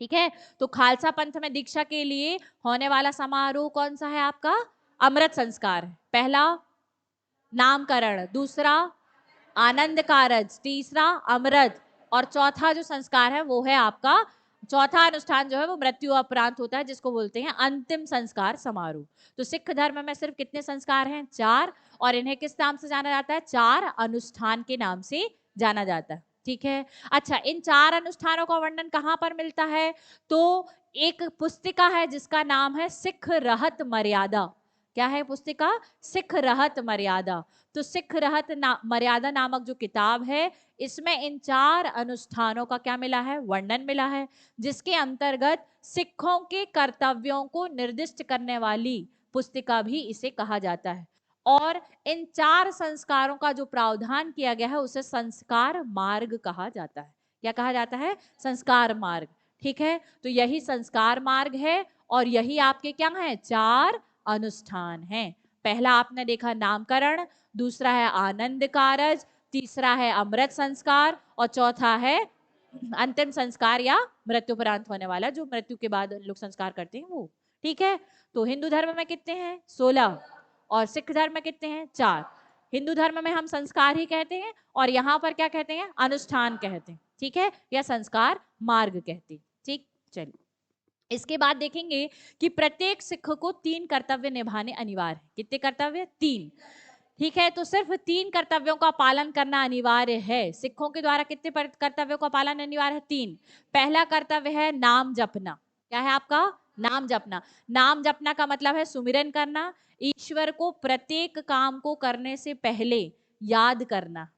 A: ठीक है, तो खालसा पंथ में दीक्षा के लिए होने वाला समारोह कौन सा है आपका? अमृत संस्कार। पहला नामकरण, दूसरा आनंद कारज, तीसरा अमृत, और चौथा जो संस्कार है वो है आपका, चौथा अनुष्ठान जो है वो मृत्यु उपरांत होता है जिसको बोलते हैं अंतिम संस्कार समारोह। तो सिख धर्म में सिर्फ कितने संस्कार हैं? 4। और इन्हें किस नाम से जाना जाता है? 4 अनुष्ठान के नाम से जाना जाता है। ठीक है, अच्छा, इन 4 अनुष्ठानों का वर्णन कहां पर मिलता है? तो एक पुस्तिका है जिसका नाम है सिख रहत मर्यादा। क्या है पुस्तिका? सिख रहत मर्यादा। तो सिख रहत मर्यादा नामक जो किताब है, इसमें इन 4 अनुष्ठानों का क्या मिला है? वर्णन मिला है, जिसके अंतर्गत सिखों के कर्तव्यों को निर्दिष्ट करने वाली पुस्तिका भी इसे कहा जाता है। और इन 4 संस्कारों का जो प्रावधान किया गया है उसे संस्कार मार्ग कहा जाता है। क्या कहा जाता है? संस्कार मार्ग। ठीक है, तो यही संस्कार मार्ग है और यही आपके क्या है? 4 अनुष्ठान हैं। पहला आपने देखा नामकरण, दूसरा है आनंद कारज, तीसरा है अमृत संस्कार और चौथा है अंतिम संस्कार या मृत्युपरांत होने वाला, जो मृत्यु के बाद लोग संस्कार करते हैं वो। ठीक है, तो हिंदू धर्म में कितने हैं? 16। और सिख धर्म में कितने हैं? 4। हिंदू धर्म में हम संस्कार ही कहते हैं और यहाँ पर क्या कहते हैं? अनुष्ठान कहते हैं। ठीक है, या संस्कार मार्ग कहते हैं। ठीक, चलिए इसके बाद देखेंगे कि प्रत्येक सिख को 3 कर्तव्य निभाने अनिवार्य है। कितने कर्तव्य? 3। ठीक है, तो सिर्फ 3 कर्तव्यों का पालन करना अनिवार्य है। सिखों के द्वारा कितने कर्तव्यों का पालन अनिवार्य है? 3। पहला कर्तव्य है नाम जपना। क्या है आपका? नाम जपना। नाम जपना का मतलब है सुमिरन करना, ईश्वर को प्रत्येक काम को करने से पहले याद करना।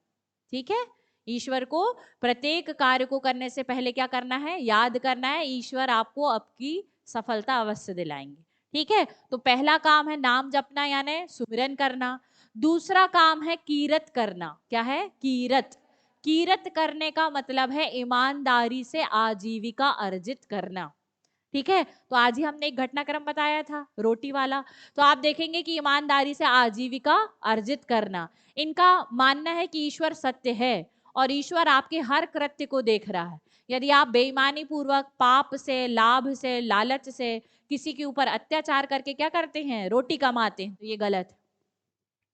A: ठीक है, ईश्वर को प्रत्येक कार्य को करने से पहले क्या करना है? याद करना है। ईश्वर आपको आपकी सफलता अवश्य दिलाएंगे। ठीक है, तो पहला काम है नाम जपना यानी सुमिरन करना। दूसरा काम है कीरत करना। क्या है? कीरत। कीरत करने का मतलब है ईमानदारी से आजीविका अर्जित करना। ठीक है, तो आज ही हमने एक घटनाक्रम बताया था रोटी वाला। तो आप देखेंगे कि ईमानदारी से आजीविका अर्जित करना। इनका मानना है कि ईश्वर सत्य है और ईश्वर आपके हर कृत्य को देख रहा है। यदि आप बेईमानी पूर्वक पाप से, लाभ से, लालच से किसी के ऊपर अत्याचार करके क्या करते हैं? रोटी कमाते हैं, तो ये गलत है।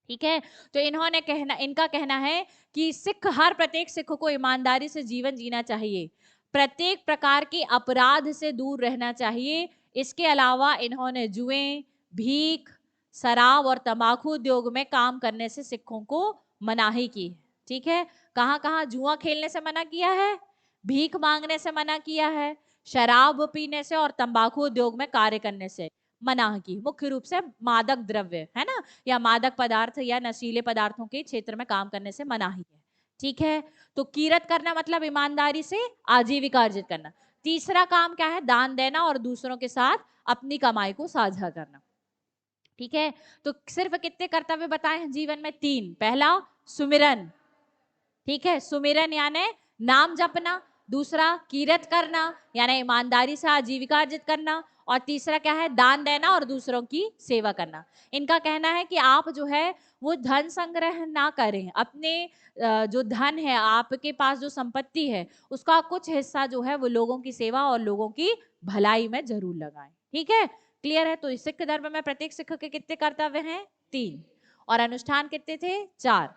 A: ठीक है, तो इनका कहना है कि हर प्रत्येक सिख को ईमानदारी से जीवन जीना चाहिए, प्रत्येक प्रकार के अपराध से दूर रहना चाहिए। इसके अलावा इन्होंने जुए, भीख, शराब और तंबाकू उद्योग में काम करने से सिखों को मनाही की है। ठीक है, कहाँ कहाँ जुआ खेलने से मना किया है, भीख मांगने से मना किया है, शराब पीने से और तंबाकू उद्योग में कार्य करने से मना की। मुख्य रूप से मादक द्रव्य है ना, या मादक पदार्थ या नशीले पदार्थों के क्षेत्र में काम करने से मनाही है। ठीक है, तो कीरत करना मतलब ईमानदारी से आजीविका अर्जित करना। तीसरा काम क्या है? दान देना और दूसरों के साथ अपनी कमाई को साझा करना। ठीक है, तो सिर्फ कितने कर्तव्य बताए हैं जीवन में? 3। पहला सुमिरन। ठीक है, सुमिरन यानी नाम जपना। दूसरा कीरत करना यानी ईमानदारी से आजीविका अर्जित करना, और तीसरा क्या है, दान देना और दूसरों की सेवा करना। इनका कहना है कि आप जो है वो धन संग्रह ना करें, अपने जो धन है आपके पास, जो संपत्ति है, उसका कुछ हिस्सा जो है वो लोगों की सेवा और लोगों की भलाई में जरूर लगाएं। ठीक है, क्लियर है। तो सिख धर्म में प्रत्येक सिख के कितने कर्तव्य हैं? 3, और अनुष्ठान कितने थे? 4।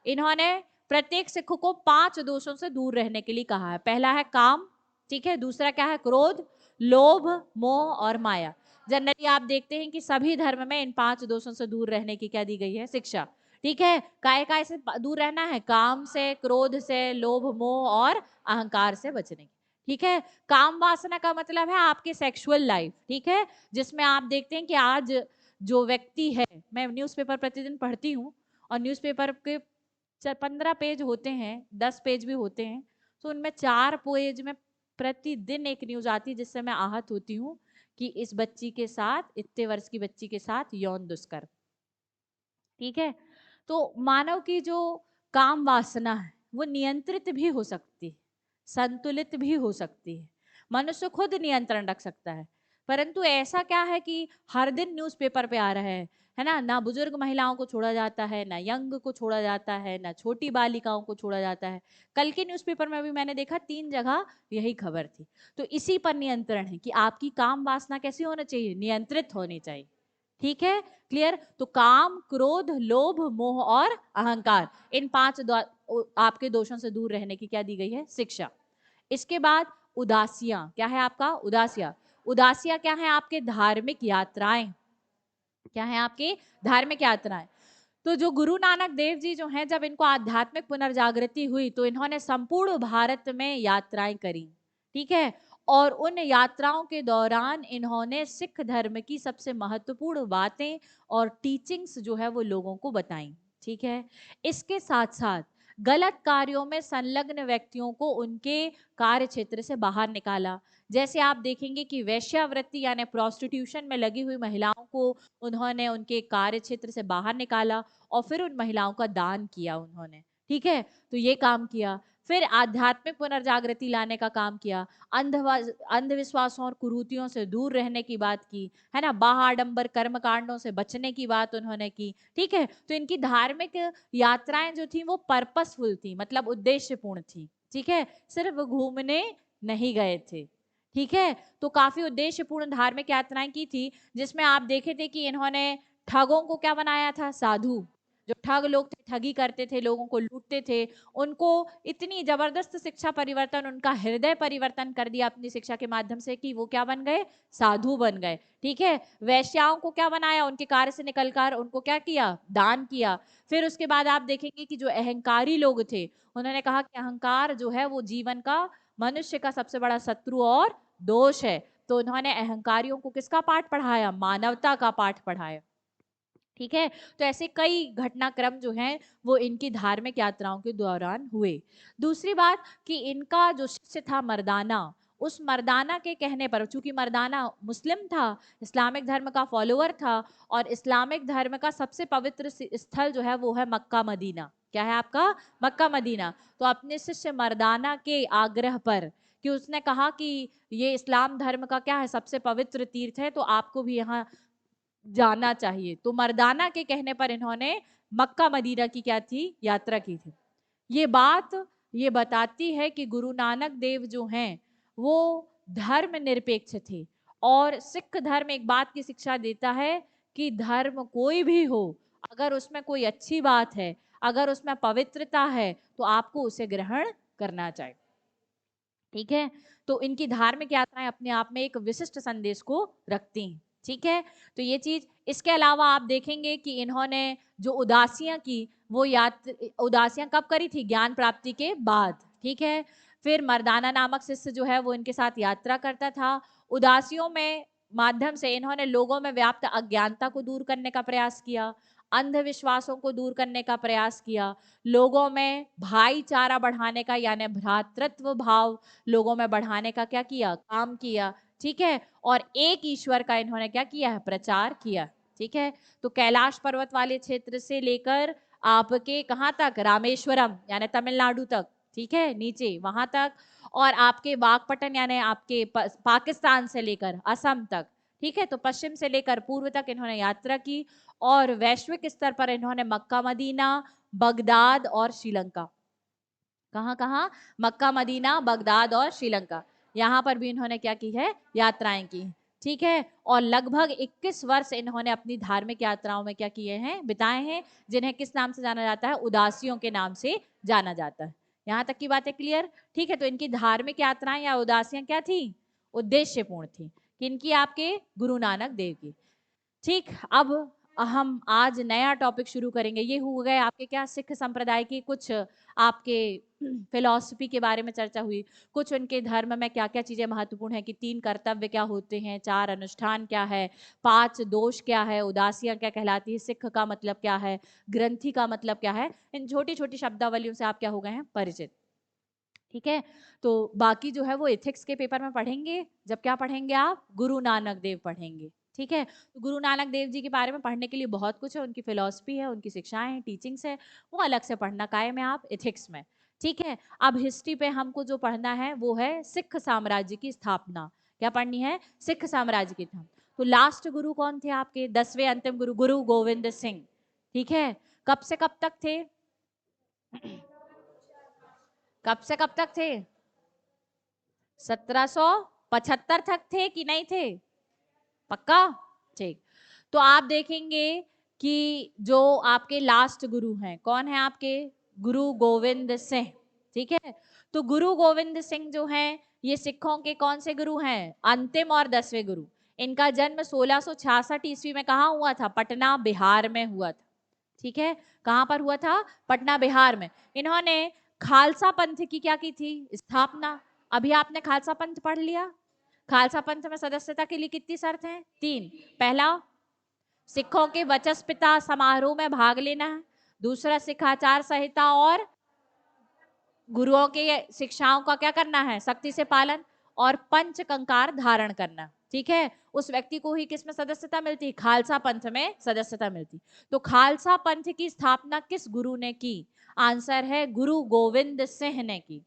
A: इन्होंने प्रत्येक सिख को 5 दोषों से दूर रहने के लिए कहा है। पहला है काम, ठीक है, दूसरा क्या है? क्रोध, लोभ, मोह और माया। जनरली आप देखते हैं कि सभी धर्म में इन 5 दोषों से दूर रहने की क्या दी गई है? शिक्षा। ठीक है, काय काय से दूर रहना है? काम से, क्रोध से, लोभ, मोह और अहंकार से बचने की। ठीक है, काम वासना का मतलब है आपकी सेक्सुअल लाइफ, ठीक है, जिसमें आप देखते हैं कि आज जो व्यक्ति है, मैं न्यूज़पेपर प्रतिदिन पढ़ती हूँ, और न्यूज़पेपर के 15 पेज होते हैं, 10 पेज भी होते हैं, तो उनमें 4 पेज में प्रतिदिन एक न्यूज आती है जिससे मैं आहत होती हूँ कि इस बच्ची के साथ, इतने वर्ष की बच्ची के साथ यौन दुष्कर्म। ठीक है, तो मानव की जो काम वासना है वो नियंत्रित भी हो सकती है, संतुलित भी हो सकती है, मनुष्य खुद नियंत्रण रख सकता है। परंतु ऐसा क्या है कि हर दिन न्यूज़पेपर पे आ रहा है ना, ना बुजुर्ग महिलाओं को छोड़ा जाता है, ना यंग को छोड़ा जाता है, ना छोटी बालिकाओं को छोड़ा जाता है। कल के न्यूज़पेपर में भी मैंने देखा 3 जगह यही खबर थी। तो इसी पर नियंत्रण है कि आपकी काम वासना कैसी होनी चाहिए? नियंत्रित होनी चाहिए। ठीक है, क्लियर। तो काम, क्रोध, लोभ, मोह और अहंकार, इन 5 आपके दोषों से दूर रहने की क्या दी गई है? शिक्षा। इसके बाद उदासियां, क्या है आपका? उदासियां। उदासियां क्या है? आपके धार्मिक यात्राएं। क्या है आपकी? धार्मिक यात्राएं। तो जो गुरु नानक देव जी जो हैं, जब इनको आध्यात्मिक पुनर्जागृति हुई तो इन्होंने संपूर्ण भारत में यात्राएं करी। ठीक है, और उन यात्राओं के दौरान इन्होंने सिख धर्म की सबसे महत्वपूर्ण बातें और टीचिंग्स जो है वो लोगों को बताई। ठीक है, इसके साथ साथ गलत कार्यों में संलग्न व्यक्तियों को उनके कार्य क्षेत्र से बाहर निकाला। जैसे आप देखेंगे कि वेश्यावृत्ति यानी प्रोस्टिट्यूशन में लगी हुई महिलाओं को उन्होंने उनके कार्य क्षेत्र से बाहर निकाला, और फिर उन महिलाओं का दान किया उन्होंने। ठीक है, तो ये काम किया। फिर आध्यात्मिक पुनर्जागृति लाने का काम किया, अंधविश्वासों और कुरीतियों से दूर रहने की बात की, है ना, बाहाडंबर कर्म कांडों से बचने की बात उन्होंने की। ठीक है, तो इनकी धार्मिक यात्राएं जो थी वो पर्पसफुल थी, मतलब उद्देश्यपूर्ण थी। ठीक है, सिर्फ घूमने नहीं गए थे। ठीक है, तो काफी उद्देश्यपूर्ण धार्मिक यात्राएं की थी, जिसमें आप देखे थे कि इन्होंने ठगों को क्या बनाया था? साधु। जो ठग लोग थे, ठगी करते थे, लोगों को लूटते थे, उनको इतनी जबरदस्त शिक्षा परिवर्तन, उनका हृदय परिवर्तन कर दिया अपनी शिक्षा के माध्यम से कि वो क्या बन गए? साधु बन गए। ठीक है, वैश्याओं को क्या बनाया? उनके कार्य से निकलकर उनको क्या किया? दान किया। फिर उसके बाद आप देखेंगे कि जो अहंकारी लोग थे, उन्होंने कहा कि अहंकार जो है वो जीवन का, मनुष्य का सबसे बड़ा शत्रु और दोष है। तो उन्होंने अहंकारियों को किसका पाठ पढ़ाया? मानवता का पाठ पढ़ाया। ठीक है, तो ऐसे कई घटनाक्रम जो हैं वो इनकी धार्मिक यात्राओं के दौरान हुए। दूसरी बात कि इनका जो शिष्य था मर्दाना, उस मर्दाना के कहने पर, चूंकि मर्दाना मुस्लिम था, इस्लामिक धर्म का फॉलोअर था, और इस्लामिक धर्म का सबसे पवित्र स्थल जो है वो है मक्का मदीना। क्या है आपका? Mecca Medina. तो अपने शिष्य मर्दाना के आग्रह पर, कि उसने कहा कि ये इस्लाम धर्म का क्या है? सबसे पवित्र तीर्थ है, तो आपको भी यहाँ जाना चाहिए। तो मर्दाना के कहने पर इन्होंने मक्का मदीना की क्या थी? यात्रा की थी। ये बात ये बताती है कि गुरु नानक देव जो हैं वो धर्म निरपेक्ष थे, और सिख धर्म एक बात की शिक्षा देता है कि धर्म कोई भी हो, अगर उसमें कोई अच्छी बात है, अगर उसमें पवित्रता है, तो आपको उसे ग्रहण करना चाहिए। ठीक है, तो इनकी धार्मिक यात्राएं अपने आप में एक विशिष्ट संदेश को रखती हैं। ठीक है, तो ये चीज। इसके अलावा आप देखेंगे कि इन्होंने जो उदासियां की, वो उदासियां कब करी थी? ज्ञान प्राप्ति के बाद। ठीक है, फिर मर्दाना नामक शिष्य जो है वो इनके साथ यात्रा करता था। उदासियों में माध्यम से इन्होंने लोगों में व्याप्त अज्ञानता को दूर करने का प्रयास किया, अंधविश्वासों को दूर करने का प्रयास किया, लोगों में भाईचारा बढ़ाने का यानी भ्रातृत्व भाव लोगों में बढ़ाने का क्या किया? काम किया। ठीक है, और एक ईश्वर का इन्होंने क्या किया है? प्रचार किया। ठीक है, तो कैलाश पर्वत वाले क्षेत्र से लेकर आपके कहाँ तक? रामेश्वरम यानी तमिलनाडु तक। ठीक है, नीचे वहां तक, और आपके वागपट्टन यानी आपके पाकिस्तान से लेकर असम तक, ठीक है। तो पश्चिम से लेकर पूर्व तक इन्होंने यात्रा की, और वैश्विक स्तर पर इन्होंने मक्का मदीना, बगदाद और श्रीलंका, कहाँ कहाँ, मक्का मदीना, बगदाद और श्रीलंका, यहाँ पर भी इन्होंने क्या की है, यात्राएं की, ठीक है। और लगभग 21 वर्ष इन्होंने अपनी धार्मिक यात्राओं में क्या किए हैं, बिताए हैं, जिन्हें किस नाम से जाना जाता है, उदासियों के नाम से जाना जाता है। यहाँ तक की बात है क्लियर, ठीक है। तो इनकी धार्मिक यात्राएं या उदासियां क्या थी, उद्देश्यपूर्ण थी, किनकी, आपके गुरु नानक देव की। ठीक, अब हम आज नया टॉपिक शुरू करेंगे। ये हो गए आपके क्या, सिख संप्रदाय की कुछ आपके फिलॉसफी के बारे में चर्चा हुई, कुछ उनके धर्म में क्या क्या चीजें महत्वपूर्ण है, कि 3 कर्तव्य क्या होते हैं, 4 अनुष्ठान क्या है, 5 दोष क्या है, उदासियां क्या कहलाती है, सिख का मतलब क्या है, ग्रंथी का मतलब क्या है, इन छोटी छोटी शब्दावलियों से आप क्या हो गए हैं, परिचित, ठीक है। तो बाकी जो है वो एथिक्स के पेपर में पढ़ेंगे, जब क्या पढ़ेंगे आप, गुरु नानक देव पढ़ेंगे, ठीक है। तो गुरु नानक देव जी के बारे में पढ़ने के लिए बहुत कुछ है, उनकी फिलॉसफी है, उनकी शिक्षाएं हैं, टीचिंग्स है, वो अलग से पढ़ना, काय में आप एथिक्स में, ठीक है। अब हिस्ट्री पे हमको जो पढ़ना है वो है सिख साम्राज्य की स्थापना, क्या पढ़नी है, सिख साम्राज्य की स्थापना। तो लास्ट गुरु कौन थे आपके, 10वें अंतिम गुरु, गुरु गोविंद सिंह, ठीक है। कब से कब तक थे, कब से कब तक थे, 1775 तक थे कि नहीं थे, पक्का, ठीक। तो आप देखेंगे कि जो आपके लास्ट गुरु हैं, कौन है आपके, गुरु गोविंद सिंह, ठीक है। तो गुरु गोविंद सिंह जो हैं, ये सिखों के कौन से गुरु हैं, अंतिम और 10वें गुरु। इनका जन्म 1666 ईस्वी में कहाँ हुआ था, पटना बिहार में हुआ था, ठीक है। कहां पर हुआ था, पटना बिहार में। इन्होंने खालसा पंथ की क्या की थी, स्थापना। अभी आपने खालसा पंथ पढ़ लिया। खालसा पंथ में सदस्यता के लिए कितनी शर्त हैं, 3। पहला, सिखों के वचस्पिता समारोह में भाग लेना है। दूसरा, सिख आचार संहिता और गुरुओं के शिक्षाओं का क्या करना है, सख्ती से पालन। और पंच कंकार धारण करना, ठीक है। उस व्यक्ति को ही किस में सदस्यता मिलती, खालसा पंथ में सदस्यता मिलती। तो खालसा पंथ की स्थापना किस गुरु ने की, आंसर है गुरु गोविंद सिंह ने की,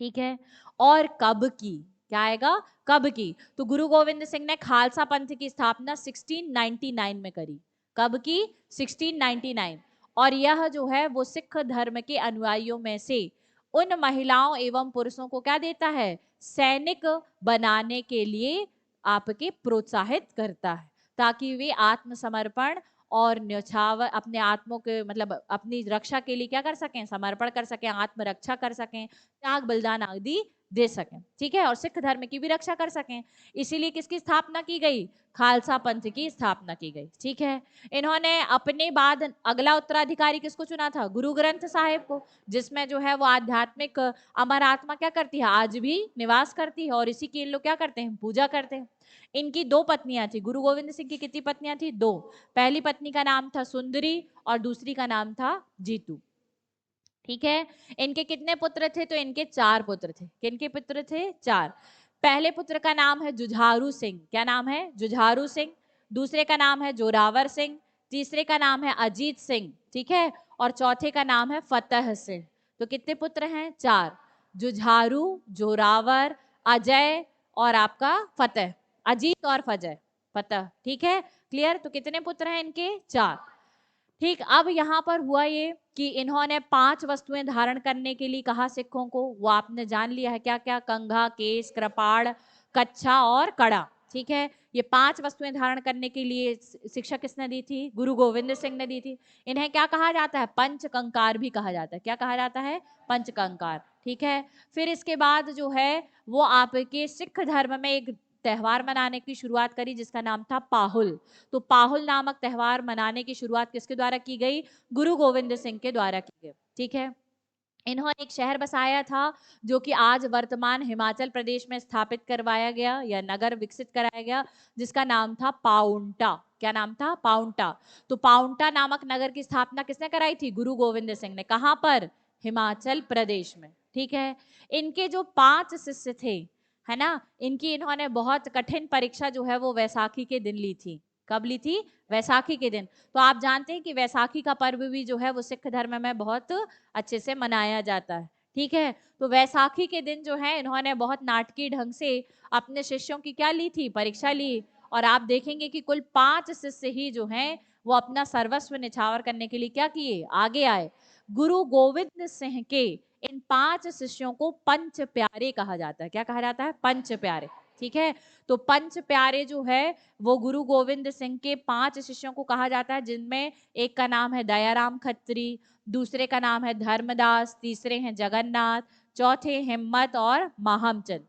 A: ठीक है। और कब की, क्या आएगा, कब की। तो गुरु गोविंद सिंह ने खालसा पंथ की स्थापना 1699 में करी, कब की, 1699। और यह जो है वो सिख धर्म के अनुयायियों में से उन महिलाओं एवं पुरुषों को क्या देता है, सैनिक बनाने के लिए आपके प्रोत्साहित करता है, ताकि वे आत्मसमर्पण और न्यौछावर अपने आत्मों के मतलब अपनी रक्षा के लिए क्या कर सकें, समर्पण कर सकें, आत्मरक्षा कर सकें, त्याग बलिदान आदि दे सकें, ठीक है। और सिख धर्म की भी रक्षा कर सकें। इसीलिए किसकी स्थापना की गई, खालसा पंथ की स्थापना की गई, ठीक है। इन्होंने अपने बाद अगला उत्तराधिकारी किसको चुना था, गुरु ग्रंथ साहिब को, जिसमें जो है वो आध्यात्मिक अमर आत्मा क्या करती है, आज भी निवास करती है, और इसी की इन लोग क्या करते हैं, पूजा करते हैं। इनकी 2 पत्नियां थी, गुरु गोविंद सिंह की कितनी पत्नियां थी, 2। पहली पत्नी का नाम था सुंदरी और दूसरी का नाम था जीतू, ठीक है। इनके कितने पुत्र थे, तो इनके 4 पुत्र थे। किनके पुत्र थे, 4। पहले पुत्र का नाम है जुझारू सिंह, क्या नाम है, जुझारू सिंह। दूसरे का नाम है जोरावर सिंह। तीसरे का नाम है अजीत सिंह, ठीक है। और चौथे का नाम है फतेह सिंह। तो कितने पुत्र हैं, 4। जुझारू, जोरावर, अजय और आपका फतेह, अजीत और फतेह, ठीक है, क्लियर। तो कितने पुत्र हैं इनके, 4, ठीक। अब यहाँ पर हुआ ये कि इन्होंने 5 वस्तुएं धारण करने के लिए कहा सिखों को, वो आपने जान लिया है, क्या क्या, कंघा, केस, कृपाण, कच्छा और कड़ा, ठीक है। ये 5 वस्तुएं धारण करने के लिए शिक्षा किसने दी थी, गुरु गोविंद सिंह ने दी थी। इन्हें क्या कहा जाता है, पंच कंकार भी कहा जाता है, क्या कहा जाता है, पंच कंकार, ठीक है। फिर इसके बाद जो है वो आपके सिख धर्म में एक त्योहार मनाने की शुरुआत करी, जिसका नाम था पाहुल। तो पाहुल नामक त्योहार मनाने की शुरुआत किसके द्वारा की गई, गुरु गोविंद सिंह के द्वारा की गई, ठीक है। इन्होंने एक शहर बसाया था जो कि आज वर्तमान हिमाचल प्रदेश में स्थापित करवाया गया या नगर विकसित कराया गया, जिसका नाम था पाउंटा, क्या नाम था, पाउंटा। तो पाउंटा नामक नगर की स्थापना किसने कराई थी, गुरु गोविंद सिंह ने, कहां पर, हिमाचल प्रदेश में, ठीक है। इनके जो 5 शिष्य थे, है ना, इनकी इन्होंने बहुत कठिन परीक्षा जो है वो वैसाखी के दिन ली थी। कब ली थी, वैसाखी के दिन। तो आप जानते हैं कि वैसाखी का पर्व भी जो है वो सिख धर्म में बहुत अच्छे से मनाया जाता है, ठीक है। तो वैसाखी के दिन जो है इन्होंने बहुत नाटकीय ढंग से अपने शिष्यों की क्या ली थी, परीक्षा ली। और आप देखेंगे कि कुल 5 शिष्य ही जो हैं वो अपना सर्वस्व निछावर करने के लिए क्या किए, आगे आए। गुरु गोविंद सिंह के इन 5 शिष्यों को पंच प्यारे कहा जाता है। क्या कहा जाता है, पंच प्यारे। ठीक है। तो पंच प्यारे जो है वो गुरु गोविंद सिंह के 5 शिष्यों को कहा जाता है, जिनमें एक का नाम है दयाराम खत्री, दूसरे का नाम है धर्मदास, तीसरे हैं जगन्नाथ, चौथे हिम्मत और माहमचंद।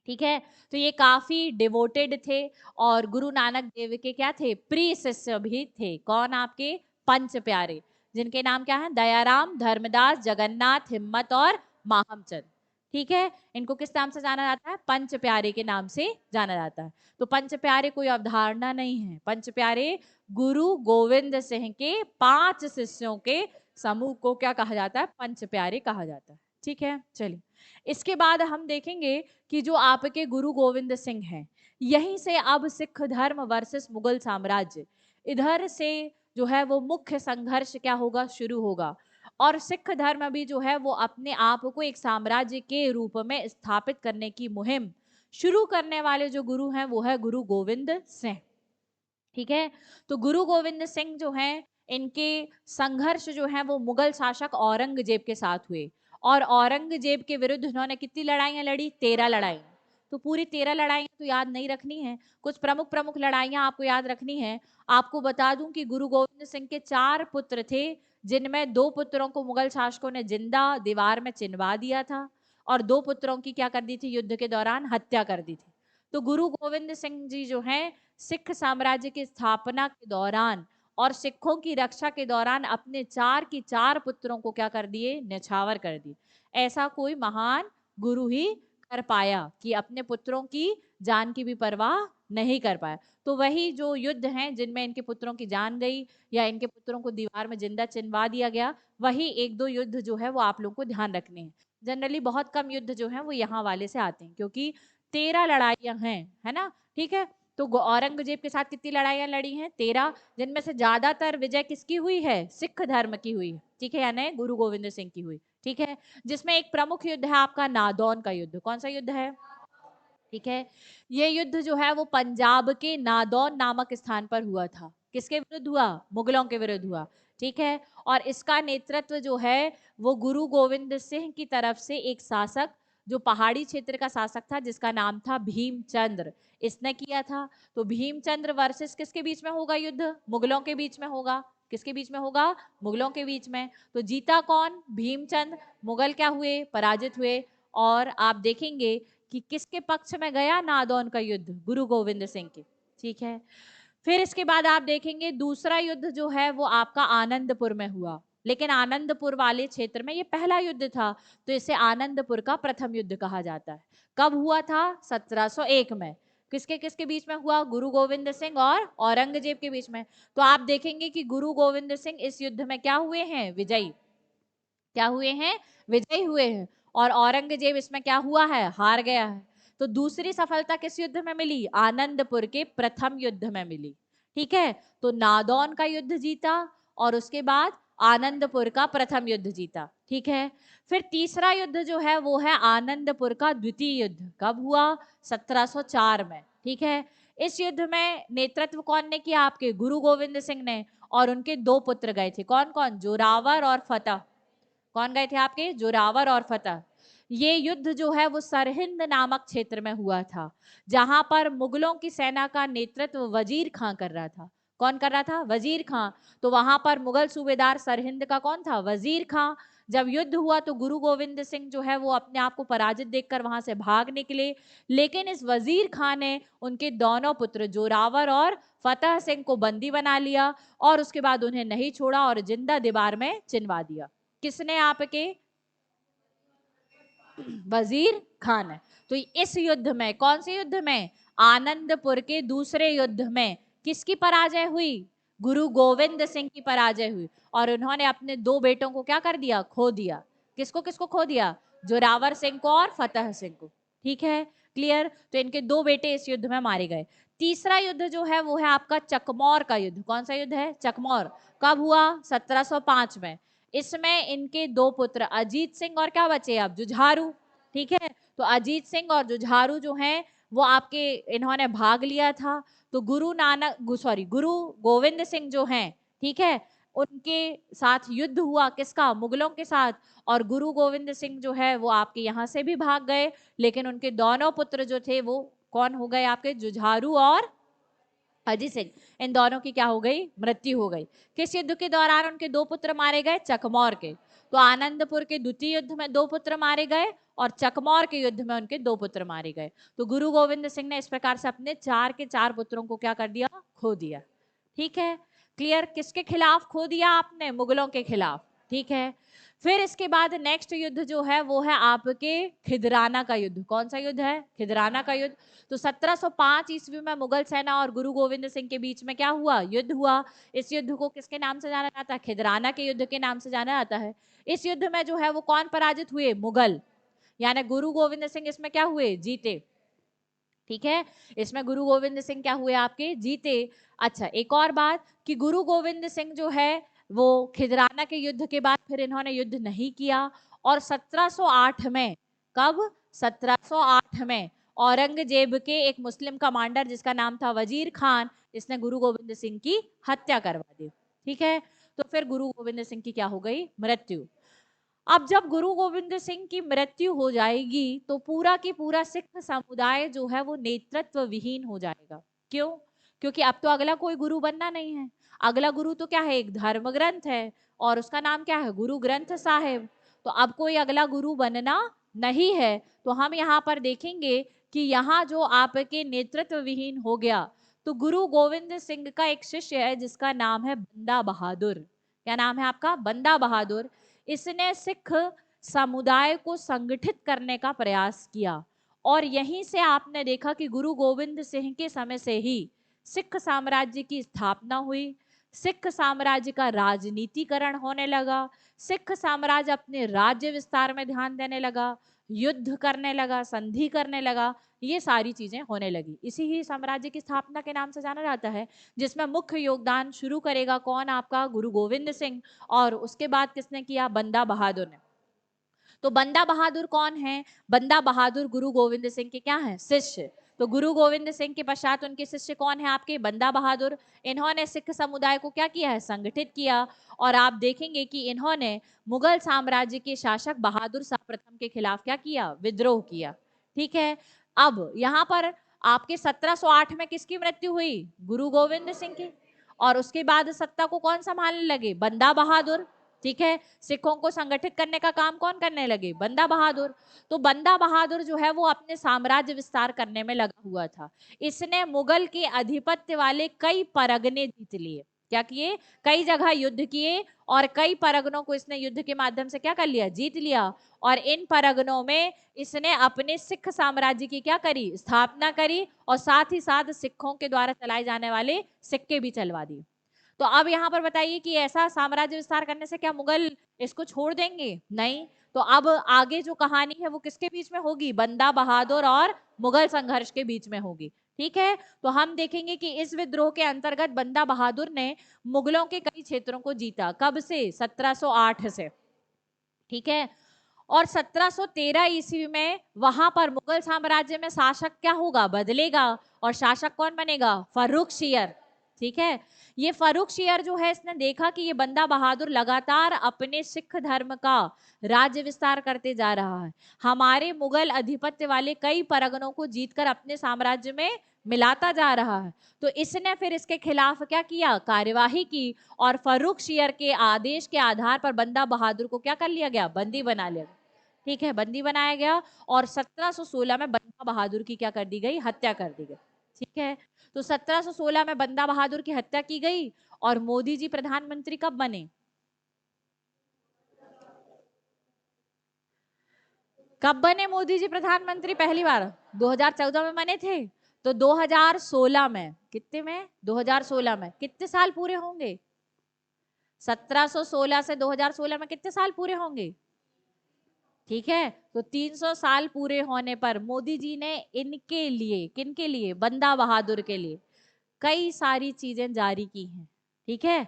A: ठीक है। तो ये काफी डिवोटेड थे और गुरु नानक देव के क्या थे, प्रिय शिष्य भी थे। कौन, आपके पंच प्यारे, जिनके नाम क्या है, दयाराम, धर्मदास, जगन्नाथ, हिम्मत और माहमचंद। ठीक है। इनको किस नाम से जाना जाता है, पंच प्यारे के नाम से जाना जाता है। तो पंच प्यारे कोई अवधारणा नहीं है, पंच प्यारे गुरु गोविंद सिंह के 5 शिष्यों के समूह को क्या कहा जाता है, पंच प्यारे कहा जाता है। ठीक है। चलिए, इसके बाद हम देखेंगे कि जो आपके गुरु गोविंद सिंह हैं, यहीं से अब सिख धर्म वर्सेस मुगल साम्राज्य, इधर से जो है वो मुख्य संघर्ष क्या होगा, शुरू होगा। और सिख धर्म भी जो है वो अपने आप को एक साम्राज्य के रूप में स्थापित करने की मुहिम शुरू करने वाले जो गुरु हैं वो है गुरु गोविंद सिंह। ठीक है। तो गुरु गोविंद सिंह जो हैं, इनके संघर्ष जो है वो मुगल शासक औरंगजेब के साथ हुए। और औरंगजेब के विरुद्ध उन्होंने कितनी लड़ाइयां लड़ी, 13 लड़ाई। तो पूरी 13 लड़ाइयां तो याद नहीं रखनी है, कुछ प्रमुख प्रमुख लड़ाइयां आपको याद रखनी है। आपको बता दूं कि गुरु गोविंद सिंह के 4 पुत्र थे, जिनमें 2 पुत्रों को मुगल शासकों ने जिंदा दीवार में चिनवा दिया था और 2 पुत्रों की क्या कर दी थी, युद्ध के दौरान हत्या कर दी थी। तो गुरु गोविंद सिंह जी जो हैं सिख साम्राज्य की स्थापना के दौरान और सिखों की रक्षा के दौरान अपने 4 की 4 पुत्रों को क्या कर दिए, न्यौछावर कर दिए। ऐसा कोई महान गुरु ही कर पाया कि अपने पुत्रों की जान की भी परवाह नहीं कर पाया। तो वही जो युद्ध हैं जिनमें इनके पुत्रों की जान गई या इनके पुत्रों को दीवार में जिंदा चिनवा दिया गया, वही 1-2 युद्ध जो है वो आप लोग को ध्यान रखने हैं। जनरली बहुत कम युद्ध जो है वो यहाँ वाले से आते हैं, क्योंकि 13 लड़ाइयां हैं, है ना। ठीक है। तो औरंगजेब के साथ कितनी लड़ाइयां लड़ी हैं, 13, जिनमें से ज्यादातर विजय किसकी हुई है, सिख धर्म की हुई। ठीक है, यानी गुरु गोविंद सिंह की हुई। ठीक है। जिसमें एक प्रमुख युद्ध है आपका नादौन का युद्ध। कौन सा युद्ध है, ठीक है। ये युद्ध जो है वो पंजाब के नादौन नामक स्थान पर हुआ था। किसके विरुद्ध हुआ, मुगलों के विरुद्ध हुआ। ठीक है। और इसका नेतृत्व जो है वो गुरु गोविंद सिंह की तरफ से एक शासक, जो पहाड़ी क्षेत्र का शासक था, जिसका नाम था भीमचंद्र, इसने किया था। तो भीमचंद्र वर्सेस किसके बीच में होगा युद्ध, मुगलों के बीच में होगा। किसके बीच में होगा, मुगलों के बीच में। तो जीता कौन, भीमचंद्र। मुगल क्या हुए, पराजित हुए। और आप देखेंगे कि किसके पक्ष में गया नादौन का युद्ध, गुरु गोविंद सिंह के। ठीक है। फिर इसके बाद आप देखेंगे दूसरा युद्ध जो है वो आपका आनंदपुर में हुआ। लेकिन आनंदपुर वाले क्षेत्र में ये पहला युद्ध था, तो इसे आनंदपुर का प्रथम युद्ध कहा जाता है। कब हुआ था, 1701 में। किसके किसके बीच में हुआ, गुरु गोविंद सिंह और औरंगजेब के बीच में। तो आप देखेंगे कि गुरु गोविंद सिंह इस युद्ध में क्या हुए हैं, विजयी। क्या हुए हैं, विजयी हुए हैं। और औरंगजेब इसमें क्या हुआ है, हार गया है। तो दूसरी सफलता किस युद्ध में मिली, आनंदपुर के प्रथम युद्ध में मिली। ठीक है। तो नादौन का युद्ध जीता और उसके बाद आनंदपुर का प्रथम युद्ध जीता। ठीक है। फिर तीसरा युद्ध जो है वो है आनंदपुर का द्वितीय युद्ध। कब हुआ, 1704 में। ठीक है। इस युद्ध में नेतृत्व कौन ने किया, आपके गुरु गोविंद सिंह ने। और उनके 2 पुत्र गए थे, कौन कौन, जोरावर और फतेह। कौन गए थे आपके, जोरावर और फतेह। ये युद्ध जो है वो सरहिंद नामक क्षेत्र में हुआ था, जहां पर मुगलों की सेना का नेतृत्व वजीर खां कर रहा था। कौन कर रहा था, वजीर खां। तो वहां पर मुगल सूबेदार सरहिंद का कौन था, वजीर खां। जब युद्ध हुआ तो गुरु गोविंद सिंह जो है वो अपने आप को पराजित देखकर वहां से भाग निकले। लेकिन इस वजीर खां ने उनके दोनों पुत्र जोरावर और फतेह सिंह को बंदी बना लिया और उसके बाद उन्हें नहीं छोड़ा और जिंदा दीवार में चिनवा दिया। किसने, आपके वजीर खान है। तो इस युद्ध में, कौन से युद्ध में, आनंदपुर के दूसरे युद्ध में किसकी पराजय हुई, गुरु गोविंद सिंह की पराजय हुई। और उन्होंने अपने 2 बेटों को क्या कर दिया, खो दिया। किसको किसको खो दिया, जोरावर सिंह को और फतेह सिंह को। ठीक है, क्लियर। तो इनके 2 बेटे इस युद्ध में मारे गए। तीसरा युद्ध जो है वो है आपका चकमौर का युद्ध। कौन सा युद्ध है, चकमौर। कब हुआ, 1705 में। इसमें इनके दो पुत्र अजीत सिंह और क्या बचे अब जुझारू, ठीक है। तो अजीत सिंह और जुझारू जो हैं वो आपके इन्होंने भाग लिया था। तो गुरु गोविंद सिंह जो हैं, ठीक है, उनके साथ युद्ध हुआ, किसका, मुगलों के साथ। और गुरु गोविंद सिंह जो है वो आपके यहाँ से भी भाग गए, लेकिन उनके दोनों पुत्र जो थे वो कौन हो गए आपके, जुझारू और अजीत सिंह। इन दोनों की क्या हो गई, मृत्यु हो गई। किस युद्ध के दौरान उनके दो पुत्र मारे गए, चकमौर के। तो आनंदपुर के द्वितीय युद्ध में दो पुत्र मारे गए और चकमौर के युद्ध में उनके दो पुत्र मारे गए। तो गुरु गोविंद सिंह ने इस प्रकार से अपने चार के चार पुत्रों को क्या कर दिया, खो दिया। ठीक है, क्लियर। किसके खिलाफ खो दिया आपने, मुगलों के खिलाफ, ठीक है। फिर इसके बाद नेक्स्ट युद्ध जो है वो है आपके खिदराना का युद्ध। कौन सा युद्ध है, खिदराना का युद्ध। तो 1705 ईस्वी में मुगल सेना और गुरु गोविंद सिंह के बीच में क्या हुआ, युद्ध हुआ। इस युद्ध को किसके नाम से जाना जाता है, खिदराना के युद्ध के नाम से जाना जाता है। इस युद्ध में जो है वो कौन पराजित हुए, मुगल, यानी गुरु गोविंद सिंह इसमें क्या हुए, जीते। ठीक है, इसमें गुरु गोविंद सिंह क्या हुए, आपके जीते। अच्छा, एक और बात कि गुरु गोविंद सिंह जो है वो खिदराना के युद्ध के बाद फिर इन्होंने युद्ध नहीं किया। और 1708 में, कब, 1708 में औरंगजेब के एक मुस्लिम कमांडर जिसका नाम था वजीर खान, इसने गुरु गोविंद सिंह की हत्या करवा दी। ठीक है, तो फिर गुरु गोविंद सिंह की क्या हो गई, मृत्यु। अब जब गुरु गोविंद सिंह की मृत्यु हो जाएगी तो पूरा की पूरा सिख समुदाय जो है वो नेतृत्व विहीन हो जाएगा। क्यों, क्योंकि अब तो अगला कोई गुरु बनना नहीं है। अगला गुरु तो क्या है, एक धर्म ग्रंथ है और उसका नाम क्या है, गुरु ग्रंथ साहिब। तो अब कोई अगला गुरु बनना नहीं है। तो हम यहाँ पर देखेंगे कि यहाँ जो आपके नेतृत्व विहीन हो गया, तो गुरु गोविंद सिंह का एक शिष्य है जिसका नाम है बंदा बहादुर। क्या नाम है आपका, बंदा बहादुर। इसने सिख समुदाय को संगठित करने का प्रयास किया और यहीं से आपने देखा कि गुरु गोविंद सिंह के समय से ही सिख साम्राज्य की स्थापना हुई। सिख साम्राज्य का राजनीतिकरण होने लगा। सिख साम्राज्य अपने राज्य विस्तार में ध्यान देने लगा, युद्ध करने लगा, संधि करने लगा, ये सारी चीजें होने लगी। इसी ही साम्राज्य की स्थापना के नाम से जाना जाता है, जिसमें मुख्य योगदान शुरू करेगा कौन, आपका गुरु गोविंद सिंह। और उसके बाद किसने किया, बंदा बहादुर ने। तो बंदा बहादुर कौन है, बंदा बहादुर गुरु गोविंद सिंह के क्या है, शिष्य। तो गुरु गोविंद सिंह के पश्चात उनके शिष्य कौन है आपके, बंदा बहादुर। इन्होंने सिख समुदाय को क्या किया है, संगठित किया। और आप देखेंगे कि इन्होंने मुगल साम्राज्य के शासक बहादुर शाह प्रथम के खिलाफ क्या किया, विद्रोह किया। ठीक है, अब यहाँ पर आपके 1708 में किसकी मृत्यु हुई, गुरु गोविंद सिंह की। और उसके बाद सत्ता को कौन संभालने लगे, बंदा बहादुर। ठीक है, सिखों को संगठित करने का काम कौन करने लगे, बंदा बहादुर। तो बंदा बहादुर जो है वो अपने साम्राज्य विस्तार करने में लगा हुआ था। इसने मुगल के अधिपत्य वाले कई परगने जीत लिए। क्या किए, कई जगह युद्ध किए और कई परगनों को इसने युद्ध के माध्यम से क्या कर लिया, जीत लिया। और इन परगनों में इसने अपने सिख साम्राज्य की क्या करी, स्थापना करी और साथ ही साथ सिखों के द्वारा चलाए जाने वाले सिक्के भी चलवा दिए। तो अब यहाँ पर बताइए कि ऐसा साम्राज्य विस्तार करने से क्या मुगल इसको छोड़ देंगे, नहीं। तो अब आगे जो कहानी है वो किसके बीच में होगी, बंदा बहादुर और मुगल संघर्ष के बीच में होगी। ठीक है, तो हम देखेंगे कि इस विद्रोह के अंतर्गत बंदा बहादुर ने मुगलों के कई क्षेत्रों को जीता। कब से, 1708 से। ठीक है, और 1713 ईस्वी में वहां पर मुगल साम्राज्य में शासक क्या होगा, बदलेगा। और शासक कौन बनेगा, फर्रुखशियर। ठीक है, ये फर्रुखशियर जो है इसने देखा कि ये बंदा बहादुर लगातार अपने सिख धर्म का राज्य विस्तार करते जा रहा है, हमारे मुगल अधिपत्य वाले कई परगनों को जीतकर अपने साम्राज्य में मिलाता जा रहा है। तो इसने फिर इसके खिलाफ क्या किया, कार्यवाही की। और फर्रुखशियर के आदेश के आधार पर बंदा बहादुर को क्या कर लिया गया, बंदी बना लिया। ठीक है, बंदी बनाया गया और 1716 में बंदा बहादुर की क्या कर दी गई, हत्या कर दी गई। ठीक है, तो 1716 में बंदा बहादुर की हत्या की गई। और मोदी जी प्रधानमंत्री कब बने, कब बने मोदी जी प्रधानमंत्री, पहली बार 2014 में बने थे। तो 2016 में, कितने में, 2016 में कितने साल पूरे होंगे, 1716 से 2016 में कितने साल पूरे होंगे। ठीक है, तो 300 साल पूरे होने पर मोदी जी ने इनके लिए, किनके लिए, बंदा बहादुर के लिए कई सारी चीजें जारी की हैं। ठीक है,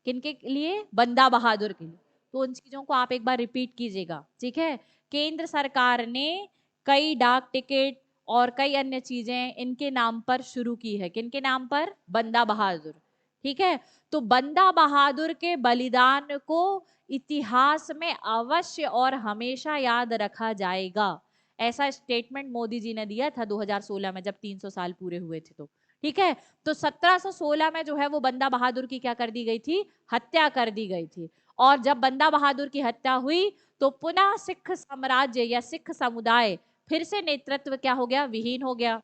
A: किनके लिए, बंदा बहादुर के लिए। तो उन चीजों को आप एक बार रिपीट कीजिएगा, ठीक है। केंद्र सरकार ने कई डाक टिकट और कई अन्य चीजें इनके नाम पर शुरू की है। किनके नाम पर? बंदा बहादुर, ठीक है। तो बंदा बहादुर के बलिदान को इतिहास में अवश्य और हमेशा याद रखा जाएगा, ऐसा स्टेटमेंट मोदी जी ने दिया था 2016 में, जब 300 साल पूरे हुए थे। तो ठीक है, तो 1716 में जो है वो बंदा बहादुर की क्या कर दी गई थी? हत्या कर दी गई थी। और जब बंदा बहादुर की हत्या हुई तो पुनः सिख साम्राज्य या सिख समुदाय फिर से नेतृत्व क्या हो गया? विहीन हो गया,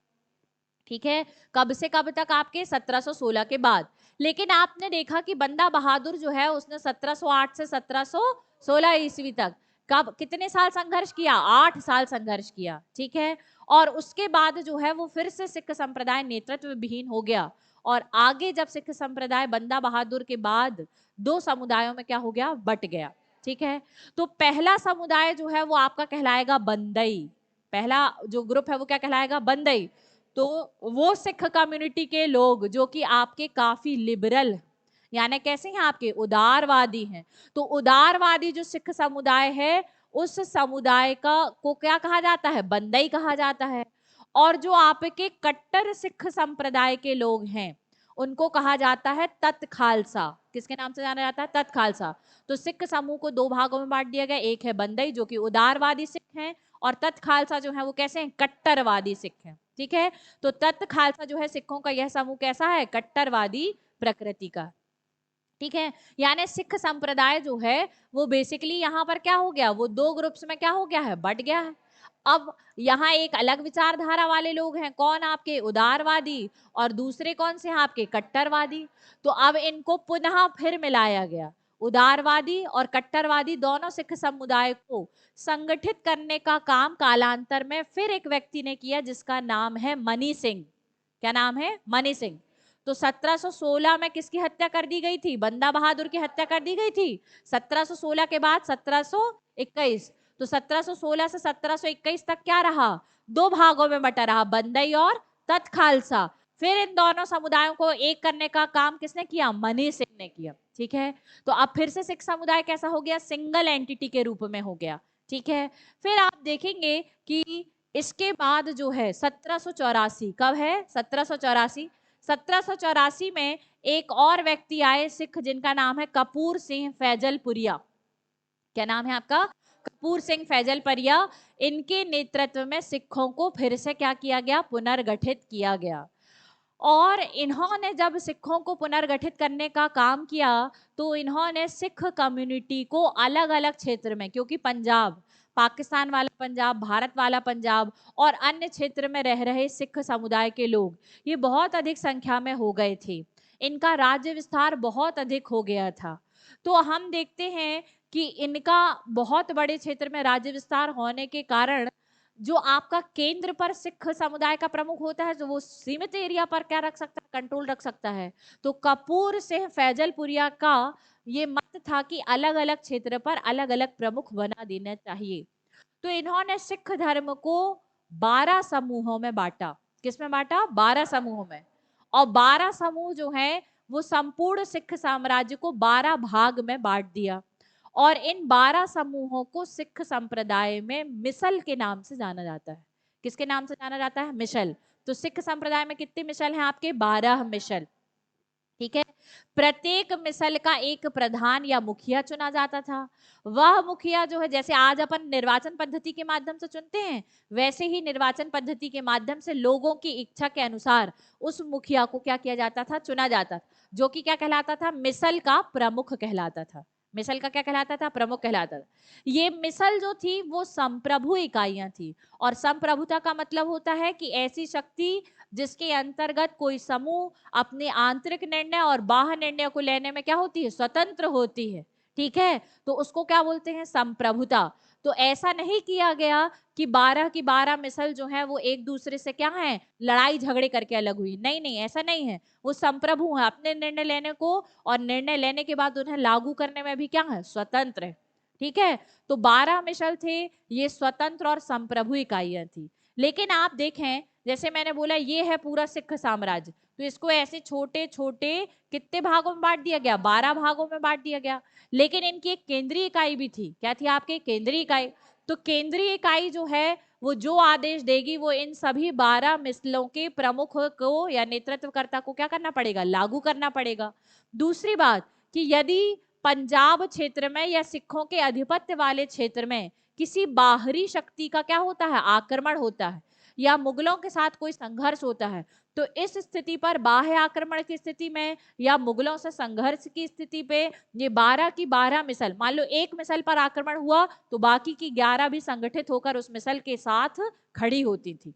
A: ठीक है। कब से कब तक? आपके 1716 के बाद। लेकिन आपने देखा कि बंदा बहादुर जो है उसने 1708 से 1716 ईस्वी तक कब कितने साल संघर्ष किया? 8 साल संघर्ष किया, ठीक है। और उसके बाद जो है वो फिर से सिख संप्रदाय नेतृत्व विहीन हो गया। और आगे जब सिख संप्रदाय बंदा बहादुर के बाद दो समुदायों में क्या हो गया? बट गया, ठीक है। तो पहला समुदाय जो है वो आपका कहलाएगा बंदई। पहला जो ग्रुप है वो क्या कहलाएगा? बंदई। तो वो सिख कम्युनिटी के लोग जो कि आपके काफी लिबरल, यानी कैसे हैं? आपके उदारवादी हैं। तो उदारवादी जो सिख समुदाय है, उस समुदाय का को क्या कहा जाता है? बंदई कहा जाता है। और जो आपके कट्टर सिख संप्रदाय के लोग हैं उनको कहा जाता है तत खालसा। किसके नाम से जाना जाता है? तत खालसा। तो सिख समूह को दो भागों में बांट दिया गया। एक है बंदई जो कि उदारवादी सिख हैं, और तत खालसा जो है वो कैसे हैं? कट्टरवादी सिख हैं, ठीक है। तो तत खालसा जो है सिखों का यह समूह कैसा है? कट्टरवादी प्रकृति का, ठीक है। यानी सिख संप्रदाय जो है वो बेसिकली यहाँ पर क्या हो गया? वो दो ग्रुप्स में क्या हो गया है? बट गया है। अब यहाँ एक अलग विचारधारा वाले लोग हैं, कौन? आपके उदारवादी। और दूसरे कौन से हैं? आपके कट्टरवादी। तो अब इनको पुनः फिर मिलाया गया। उदारवादी और कट्टरवादी दोनों सिख समुदाय को संगठित करने का काम कालांतर में फिर एक व्यक्ति ने किया जिसका नाम है मनी सिंह। क्या नाम है? मनी सिंह। तो 1716 में किसकी हत्या कर दी गई थी? बंदा बहादुर की हत्या कर दी गई थी। 1716 के बाद 1721। तो 1716 से 1721 तक क्या रहा? दो भागों में बटा रहा, बंदई और तत खालसा। फिर इन दोनों समुदायों को एक करने का काम किसने किया? मनी सिंह ने किया, ठीक है। तो अब फिर से सिख समुदाय कैसा हो गया? सिंगल एंटिटी के रूप में हो गया, ठीक है। फिर आप देखेंगे कि इसके बाद जो है 1784, कब है? 1784। 1784 में एक और व्यक्ति आए सिख जिनका नाम है कपूर सिंह फैजलपुरिया। क्या नाम है आपका? कपूर सिंह फैजलपुरिया। इनके नेतृत्व में सिखों को फिर से क्या किया गया? पुनर्गठित किया गया। और इन्होंने जब सिखों को पुनर्गठित करने का काम किया तो इन्होंने सिख कम्युनिटी को अलग अलग क्षेत्र में, क्योंकि पंजाब, पाकिस्तान वाला पंजाब, भारत वाला पंजाब और अन्य क्षेत्र में रह रहे सिख समुदाय के लोग ये बहुत अधिक संख्या में हो गए थे। इनका राज्य विस्तार बहुत अधिक हो गया था। तो हम देखते हैं कि इनका बहुत बड़े क्षेत्र में राज्य विस्तार होने के कारण जो आपका केंद्र पर सिख समुदाय का प्रमुख होता है जो वो सीमित एरिया पर क्या रख सकता है? कंट्रोल रख सकता है। तो कपूर सिंह फैजलपुरिया का ये मत था कि अलग अलग क्षेत्र पर अलग अलग प्रमुख बना देना चाहिए। तो इन्होंने सिख धर्म को 12 समूहों में बांटा। किसमें बांटा? 12 समूहों में। और 12 समूह जो है वो संपूर्ण सिख साम्राज्य को 12 भाग में बांट दिया। और इन 12 समूहों को सिख संप्रदाय में मिसल के नाम से जाना जाता है। किसके नाम से जाना जाता है? मिशल। तो सिख संप्रदाय में कितने मिशल हैं आपके? 12 मिशल, ठीक है। प्रत्येक मिसल का एक प्रधान या मुखिया चुना जाता था। वह मुखिया जो है, जैसे आज अपन निर्वाचन पद्धति के माध्यम से चुनते हैं, वैसे ही निर्वाचन पद्धति के माध्यम से लोगों की इच्छा के अनुसार उस मुखिया को क्या किया जाता था? चुना जाता था, जो कि क्या कहलाता था? मिसल का प्रमुख कहलाता था। मिसल का क्या कहलाता था? प्रमुख कहलाता था। ये मिसल जो थी वो संप्रभु इकाइयां थी। और संप्रभुता का मतलब होता है कि ऐसी शक्ति जिसके अंतर्गत कोई समूह अपने आंतरिक निर्णय और बाह्य निर्णय को लेने में क्या होती है? स्वतंत्र होती है, ठीक है। तो उसको क्या बोलते हैं? संप्रभुता। तो ऐसा नहीं किया गया कि 12 की 12 मिसल जो है वो एक दूसरे से क्या है? लड़ाई झगड़े करके अलग हुई। नहीं नहीं, ऐसा नहीं है। वो संप्रभु है, अपने निर्णय लेने को और निर्णय लेने के बाद उन्हें लागू करने में भी क्या है? स्वतंत्र है, ठीक है। तो 12 मिसल थे, ये स्वतंत्र और संप्रभु इकाइयां थी। लेकिन आप देखें, जैसे मैंने बोला ये है पूरा सिख साम्राज्य, तो इसको ऐसे छोटे छोटे कितने भागों में बांट दिया गया, 12 भागों में बांट दिया गया। लेकिन इनकी एक केंद्रीय इकाई भी थी, क्या थी आपके, केंद्रीय इकाई। तो केंद्रीय इकाई जो है वो जो आदेश देगी वो इन सभी 12 मिसलों के प्रमुख को या नेतृत्वकर्ता को क्या करना पड़ेगा, लागू करना पड़ेगा। दूसरी बात कि यदि पंजाब क्षेत्र में या सिखों के आधिपत्य वाले क्षेत्र में किसी बाहरी शक्ति का क्या होता है, आक्रमण होता है या मुगलों के साथ कोई संघर्ष होता है, तो इस स्थिति पर, बाह्य आक्रमण की स्थिति में या मुगलों से संघर्ष की स्थिति पे, ये 12 की 12 मिसल, मान लो एक मिसल पर आक्रमण हुआ तो बाकी की 11 भी संगठित होकर उस मिसल के साथ खड़ी होती थी।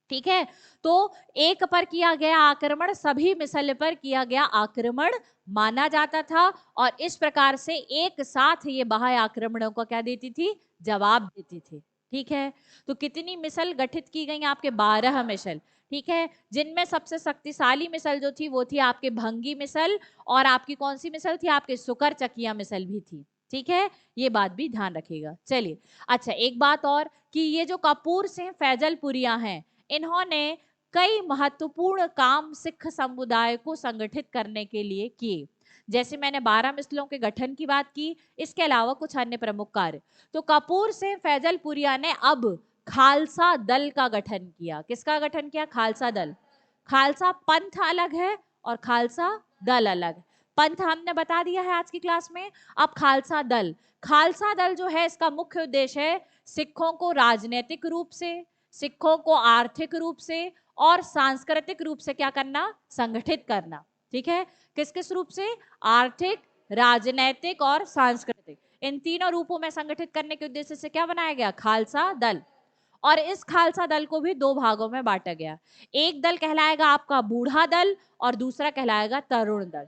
A: ठीक है, तो एक पर किया गया आक्रमण सभी मिसल पर किया गया आक्रमण माना जाता था और इस प्रकार से एक साथ ये बाह्य आक्रमणों को क्या देती थी, जवाब देती थी। ठीक है, तो कितनी मिसल गठित की गई, आपके 12 मिसल। ठीक है, जिनमें सबसे शक्तिशाली मिसल जो थी वो थी आपके भंगी मिसल, और आपकी कौन सी मिसल थी, आपके सुकर चकिया मिसल भी थी। ठीक है, ये बात भी ध्यान रखिएगा। चलिए, अच्छा एक बात और कि ये जो कपूर सिंह फैजलपुरिया हैं, इन्होंने कई महत्वपूर्ण काम सिख समुदाय को संगठित करने के लिए किए। जैसे मैंने 12 मिसलों के गठन की बात की, इसके अलावा कुछ अन्य प्रमुख कार्य। तो कपूर सिंह फैजलपुरिया ने अब खालसा दल का गठन किया। किसका गठन किया, खालसा दल। खालसा पंथ अलग है और खालसा दल अलग। पंथ हमने बता दिया है आज की क्लास में। अब खालसा दल, खालसा दल जो है इसका मुख्य उद्देश्य है सिखों को राजनीतिक रूप से, सिखों को आर्थिक रूप से और सांस्कृतिक रूप से क्या करना, संगठित करना। ठीक है, किस किस रूप से, आर्थिक, राजनीतिक और सांस्कृतिक, इन तीनों रूपों में संगठित करने के उद्देश्य से क्या बनाया गया, खालसा दल। और इस खालसा दल को भी दो भागों में बांटा गया। एक दल कहलाएगा आपका बूढ़ा दल और दूसरा कहलाएगा तरुण दल।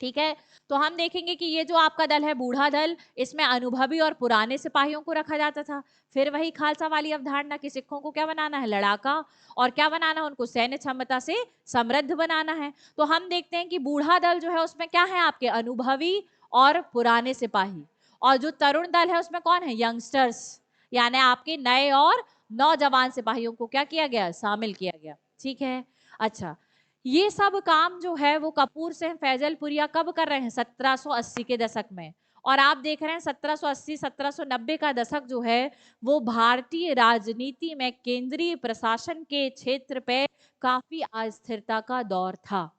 A: ठीक है, तो हम देखेंगे कि ये जो आपका दल है बूढ़ा दल, इसमें अनुभवी और पुराने सिपाहियों को रखा जाता था। फिर वही खालसा वाली अवधारणा कि सिखों को क्या बनाना है, लड़ाका, और क्या बनाना है, उनको सैन्य क्षमता से समृद्ध बनाना है। तो हम देखते हैं कि बूढ़ा दल जो है उसमें क्या है, आपके अनुभवी और पुराने सिपाही, और जो तरुण दल है उसमें कौन है, यंगस्टर्स, यानी आपके नए और नौजवान सिपाहियों को क्या किया गया, शामिल किया गया। ठीक है, अच्छा ये सब काम जो है वो कपूर सिंह फैजलपुरिया कब कर रहे हैं, 1780 के दशक में। और आप देख रहे हैं 1780 1790 का दशक जो है वो भारतीय राजनीति में केंद्रीय प्रशासन के क्षेत्र पे काफी अस्थिरता का दौर था।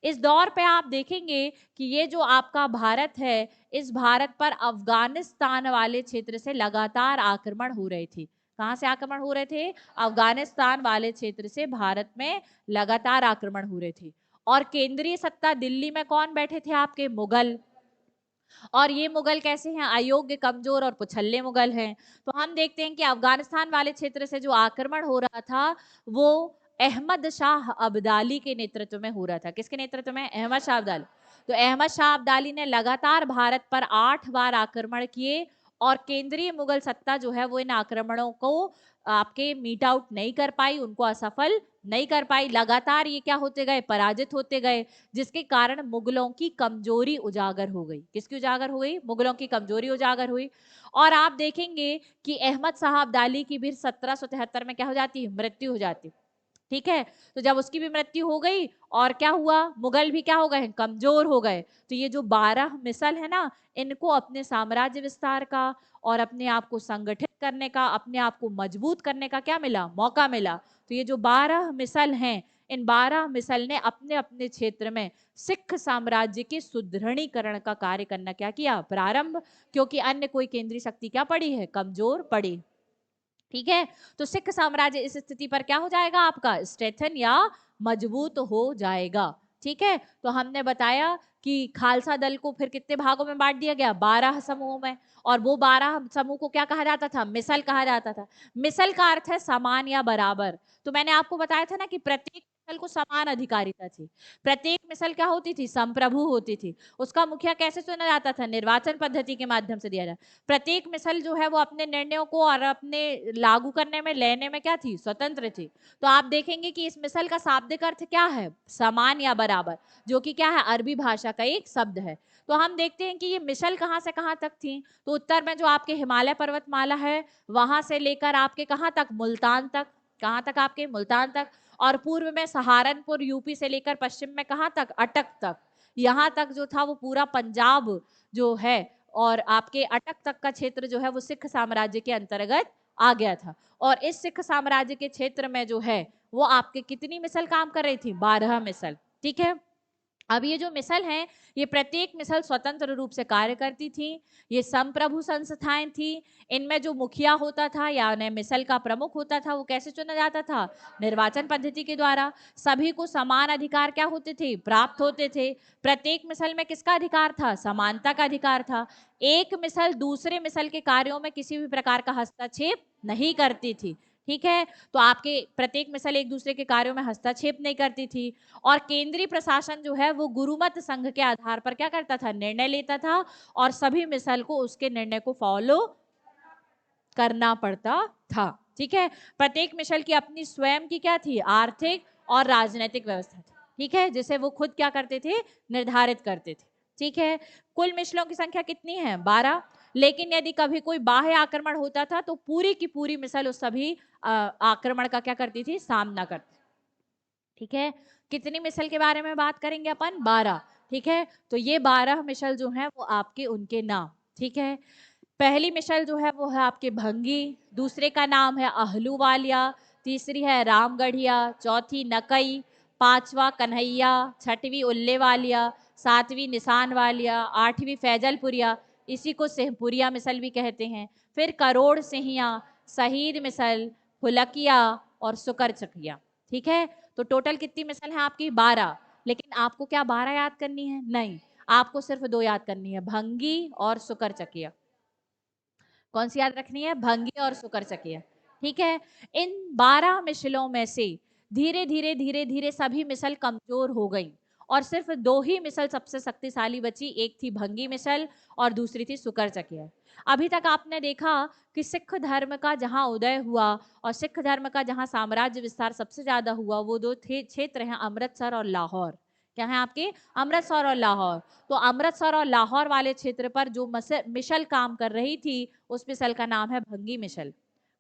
A: इस दौर पे आप देखेंगे कि ये जो आपका भारत है, इस भारत पर अफगानिस्तान वाले क्षेत्र से लगातार आक्रमण हो रहे थे। कहां से आक्रमण हो रहे थे, अफगानिस्तान वाले क्षेत्र से भारत में लगातार आक्रमण हो रहे थे। और केंद्रीय सत्ता दिल्ली में कौन बैठे थे, आपके मुगल। और ये मुगल कैसे हैं, अयोग्य, कमजोर और पुछल्ले मुगल हैं। तो हम देखते हैं कि अफगानिस्तान वाले क्षेत्र से जो आक्रमण हो रहा था वो अहमद शाह अब्दाली के नेतृत्व में हो रहा था। किसके नेतृत्व में, अहमद शाह अब्दाली। तो अहमद शाह अब्दाली ने लगातार भारत पर 8 बार आक्रमण किए और केंद्रीय मुगल सत्ता जो है वो इन आक्रमणों को आपके मीट आउट नहीं कर पाई, उनको असफल नहीं कर पाई। लगातार ये क्या होते गए, पराजित होते गए, जिसके कारण मुगलों की कमजोरी उजागर हो गई। किसकी उजागर हो गई, मुगलों की कमजोरी उजागर हुई। और आप देखेंगे कि अहमद शाह अब्दाली की भी 1773 में क्या हो जाती है, मृत्यु हो जाती है। ठीक है, तो जब उसकी भी मृत्यु हो गई और क्या हुआ, मुगल भी क्या हो गए, कमजोर हो गए। तो ये जो 12 मिसल है ना, इनको अपने साम्राज्य विस्तार का और अपने आप को संगठित करने का, अपने आप को मजबूत करने का क्या मिला, मौका मिला। तो ये जो 12 मिसल हैं, इन 12 मिसल ने अपने अपने क्षेत्र में सिख साम्राज्य के सुदृढ़ीकरण का कार्य करना क्या किया, प्रारंभ, क्योंकि अन्य कोई केंद्रीय शक्ति क्या पड़ी है, कमजोर पड़ी। ठीक है, तो सिख साम्राज्य इस स्थिति पर क्या हो जाएगा, आपका स्ट्रेथन या मजबूत हो जाएगा। ठीक है, तो हमने बताया कि खालसा दल को फिर कितने भागों में बांट दिया गया, 12 समूहों में। और वो 12 समूह को क्या कहा जाता था, मिसल कहा जाता था। मिसल का अर्थ है समान या बराबर। तो मैंने आपको बताया था ना कि प्रत्येक मिसल को समान अधिकारिता थी। प्रत्येक मिसल क्या होती थी, संप्रभु होती थी। उसका मुखिया कैसे चुना जाता था, निर्वाचन पद्धति के माध्यम से दिया जाता। प्रत्येक मिसल जो है वो अपने निर्णयों को और अपने लागू करने में, लेने में क्या थी, स्वतंत्र थी। तो आप देखेंगे कि इस मिसल का शाब्दिक अर्थ क्या है, समान या बराबर, जो कि क्या है, अरबी भाषा का एक शब्द है। तो हम देखते हैं कि ये मिसल कहां से कहां तक थी। तो उत्तर में जो आपके हिमालय पर्वतमाला है, वहां से लेकर आपके कहां तक, मुल्तान तक। कहां तक, आपके मुल्तान तक। और पूर्व में सहारनपुर यूपी से लेकर पश्चिम में कहां तक, अटक तक, यहाँ तक जो था वो पूरा पंजाब जो है और आपके अटक तक का क्षेत्र जो है वो सिख साम्राज्य के अंतर्गत आ गया था। और इस सिख साम्राज्य के क्षेत्र में जो है वो आपके कितनी मिसल काम कर रही थी, 12 मिसल। ठीक है, अब ये जो मिसल हैं ये प्रत्येक मिसल स्वतंत्र रूप से कार्य करती थी। ये संप्रभु संस्थाएं थी। इनमें जो मुखिया होता था या मिसल का प्रमुख होता था वो कैसे चुना जाता था, निर्वाचन पद्धति के द्वारा। सभी को समान अधिकार क्या होते थे, प्राप्त होते थे। प्रत्येक मिसल में किसका अधिकार था, समानता का अधिकार था। एक मिसल दूसरे मिसल के कार्यों में किसी भी प्रकार का हस्तक्षेप नहीं करती थी। ठीक है, तो आपके प्रत्येक मिसल एक दूसरे के कार्यों में हस्तक्षेप नहीं करती थी। और केंद्रीय प्रशासन जो है वो गुरुमत संघ के आधार पर क्या करता था, निर्णय लेता था और सभी मिसल को उसके निर्णय को फॉलो करना पड़ता था। ठीक है, प्रत्येक मिसल की अपनी स्वयं की क्या थी, आर्थिक और राजनीतिक व्यवस्था थी। ठीक है, जिसे वो खुद क्या करते थे, निर्धारित करते थे। ठीक है, कुल मिसलों की संख्या कितनी है, 12। लेकिन यदि कभी कोई बाह्य आक्रमण होता था तो पूरी की पूरी मिसल उस सभी आक्रमण का क्या करती थी, सामना करती। ठीक है, कितनी मिसल के बारे में बात करेंगे अपन, 12। ठीक है, तो ये 12 मिसल जो है वो आपके उनके नाम। ठीक है, पहली मिसल जो है वो है आपके भंगी, दूसरे का नाम है अहलूवालिया, तीसरी है रामगढ़िया, चौथी नकई, पांचवा कन्हैया, छठवीं उल्लेवालिया, सातवीं निशान वालिया, आठवीं फैजलपुरिया, इसी को सिंहपुरिया मिसल भी कहते हैं। फिर करोड़ सिंहिया, शहीद मिसल, फुलकिया और सुकर चकिया। ठीक है, तो टोटल कितनी मिसल है आपकी, 12। लेकिन आपको क्या 12 याद करनी है, नहीं, आपको सिर्फ 2 याद करनी है, भंगी और सुकर चकिया। कौन सी याद रखनी है, भंगी और सुकर चकिया। ठीक है, इन 12 मिसलों में से धीरे धीरे धीरे धीरे सभी मिसल कमजोर हो गई और सिर्फ 2 ही मिसल सबसे शक्तिशाली बची, एक थी भंगी मिसल और दूसरी थी सुकर चकिया। अभी तक आपने देखा कि सिख धर्म का जहां उदय हुआ और सिख धर्म का जहां साम्राज्य विस्तार सबसे ज्यादा हुआ वो 2 क्षेत्र हैं, अमृतसर और लाहौर। क्या है आपके, अमृतसर और लाहौर। तो अमृतसर और लाहौर वाले क्षेत्र पर जो मिसल काम कर रही थी उस मिसल का नाम है भंगी मिसल।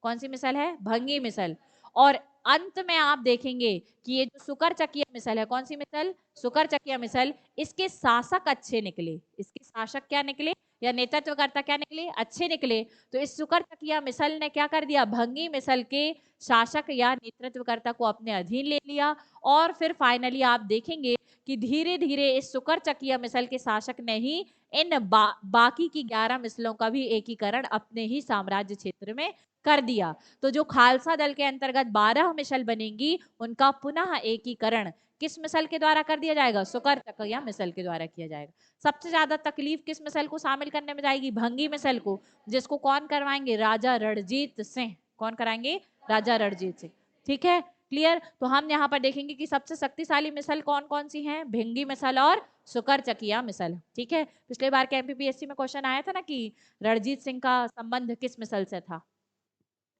A: कौन सी मिसल है, भंगी मिसल। और अंत में आप देखेंगे कि ये जो सुकर चकिया मिसल है, कौन सी मिसल, सुकर चकिया मिसल, इसके शासक अच्छे निकले। इसके शासक क्या निकले या नेतृत्वकर्ता क्या निकले, अच्छे निकले। तो इस सुकर चकिया मिसल ने क्या कर दिया, भंगी मिसल के शासक या नेतृत्वकर्ता को अपने अधीन ले लिया। और फिर फाइनली आप देखेंगे कि धीरे धीरे इस सुकर चकिया मिसल के शासक ने ही इन बाकी की 11 मिसलों का भी एकीकरण अपने ही साम्राज्य क्षेत्र में कर दिया। तो जो खालसा दल के अंतर्गत 12 मिसल बनेंगी उनका पुनः एकीकरण किस मिसल के द्वारा कर दिया जाएगा, सुकर चकिया मिसल के द्वारा किया जाएगा। सबसे ज्यादा तकलीफ किस मिसल को शामिल करने में जाएगी, भंगी मिसल को, जिसको कौन करवाएंगे, राजा रणजीत सिंह। कौन कराएंगे, राजा रणजीत सिंह। ठीक है, क्लियर। तो हम यहाँ पर देखेंगे कि सबसे शक्तिशाली मिसल कौन कौन सी हैं, भिंगी मिसल और सुकर चकिया मिसल। ठीक है, पिछले बार के एमपीपीएससी में क्वेश्चन आया था ना कि रणजीत सिंह का संबंध किस मिसल से था।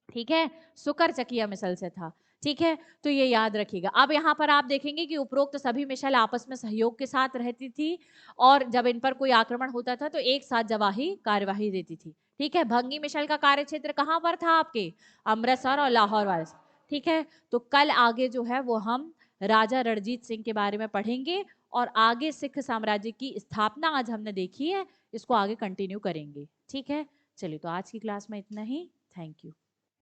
A: ठीक है, सुकर चकिया मिसल से था। ठीक है, तो ये याद रखिएगा। अब यहाँ पर आप देखेंगे कि उपरोक्त सभी मिसल आपस में सहयोग के साथ रहती थी और जब इन पर कोई आक्रमण होता था तो एक साथ जवाही कार्यवाही देती थी। ठीक है, भंगी मिसल का कार्य क्षेत्र कहाँ पर था आपके, अमृतसर और लाहौर वाले। ठीक है, तो कल आगे जो है वो हम राजा रणजीत सिंह के बारे में पढ़ेंगे और आगे सिख साम्राज्य की स्थापना आज हमने देखी है, इसको आगे कंटिन्यू करेंगे। ठीक है, चलिए तो आज की क्लास में इतना ही। Thank you.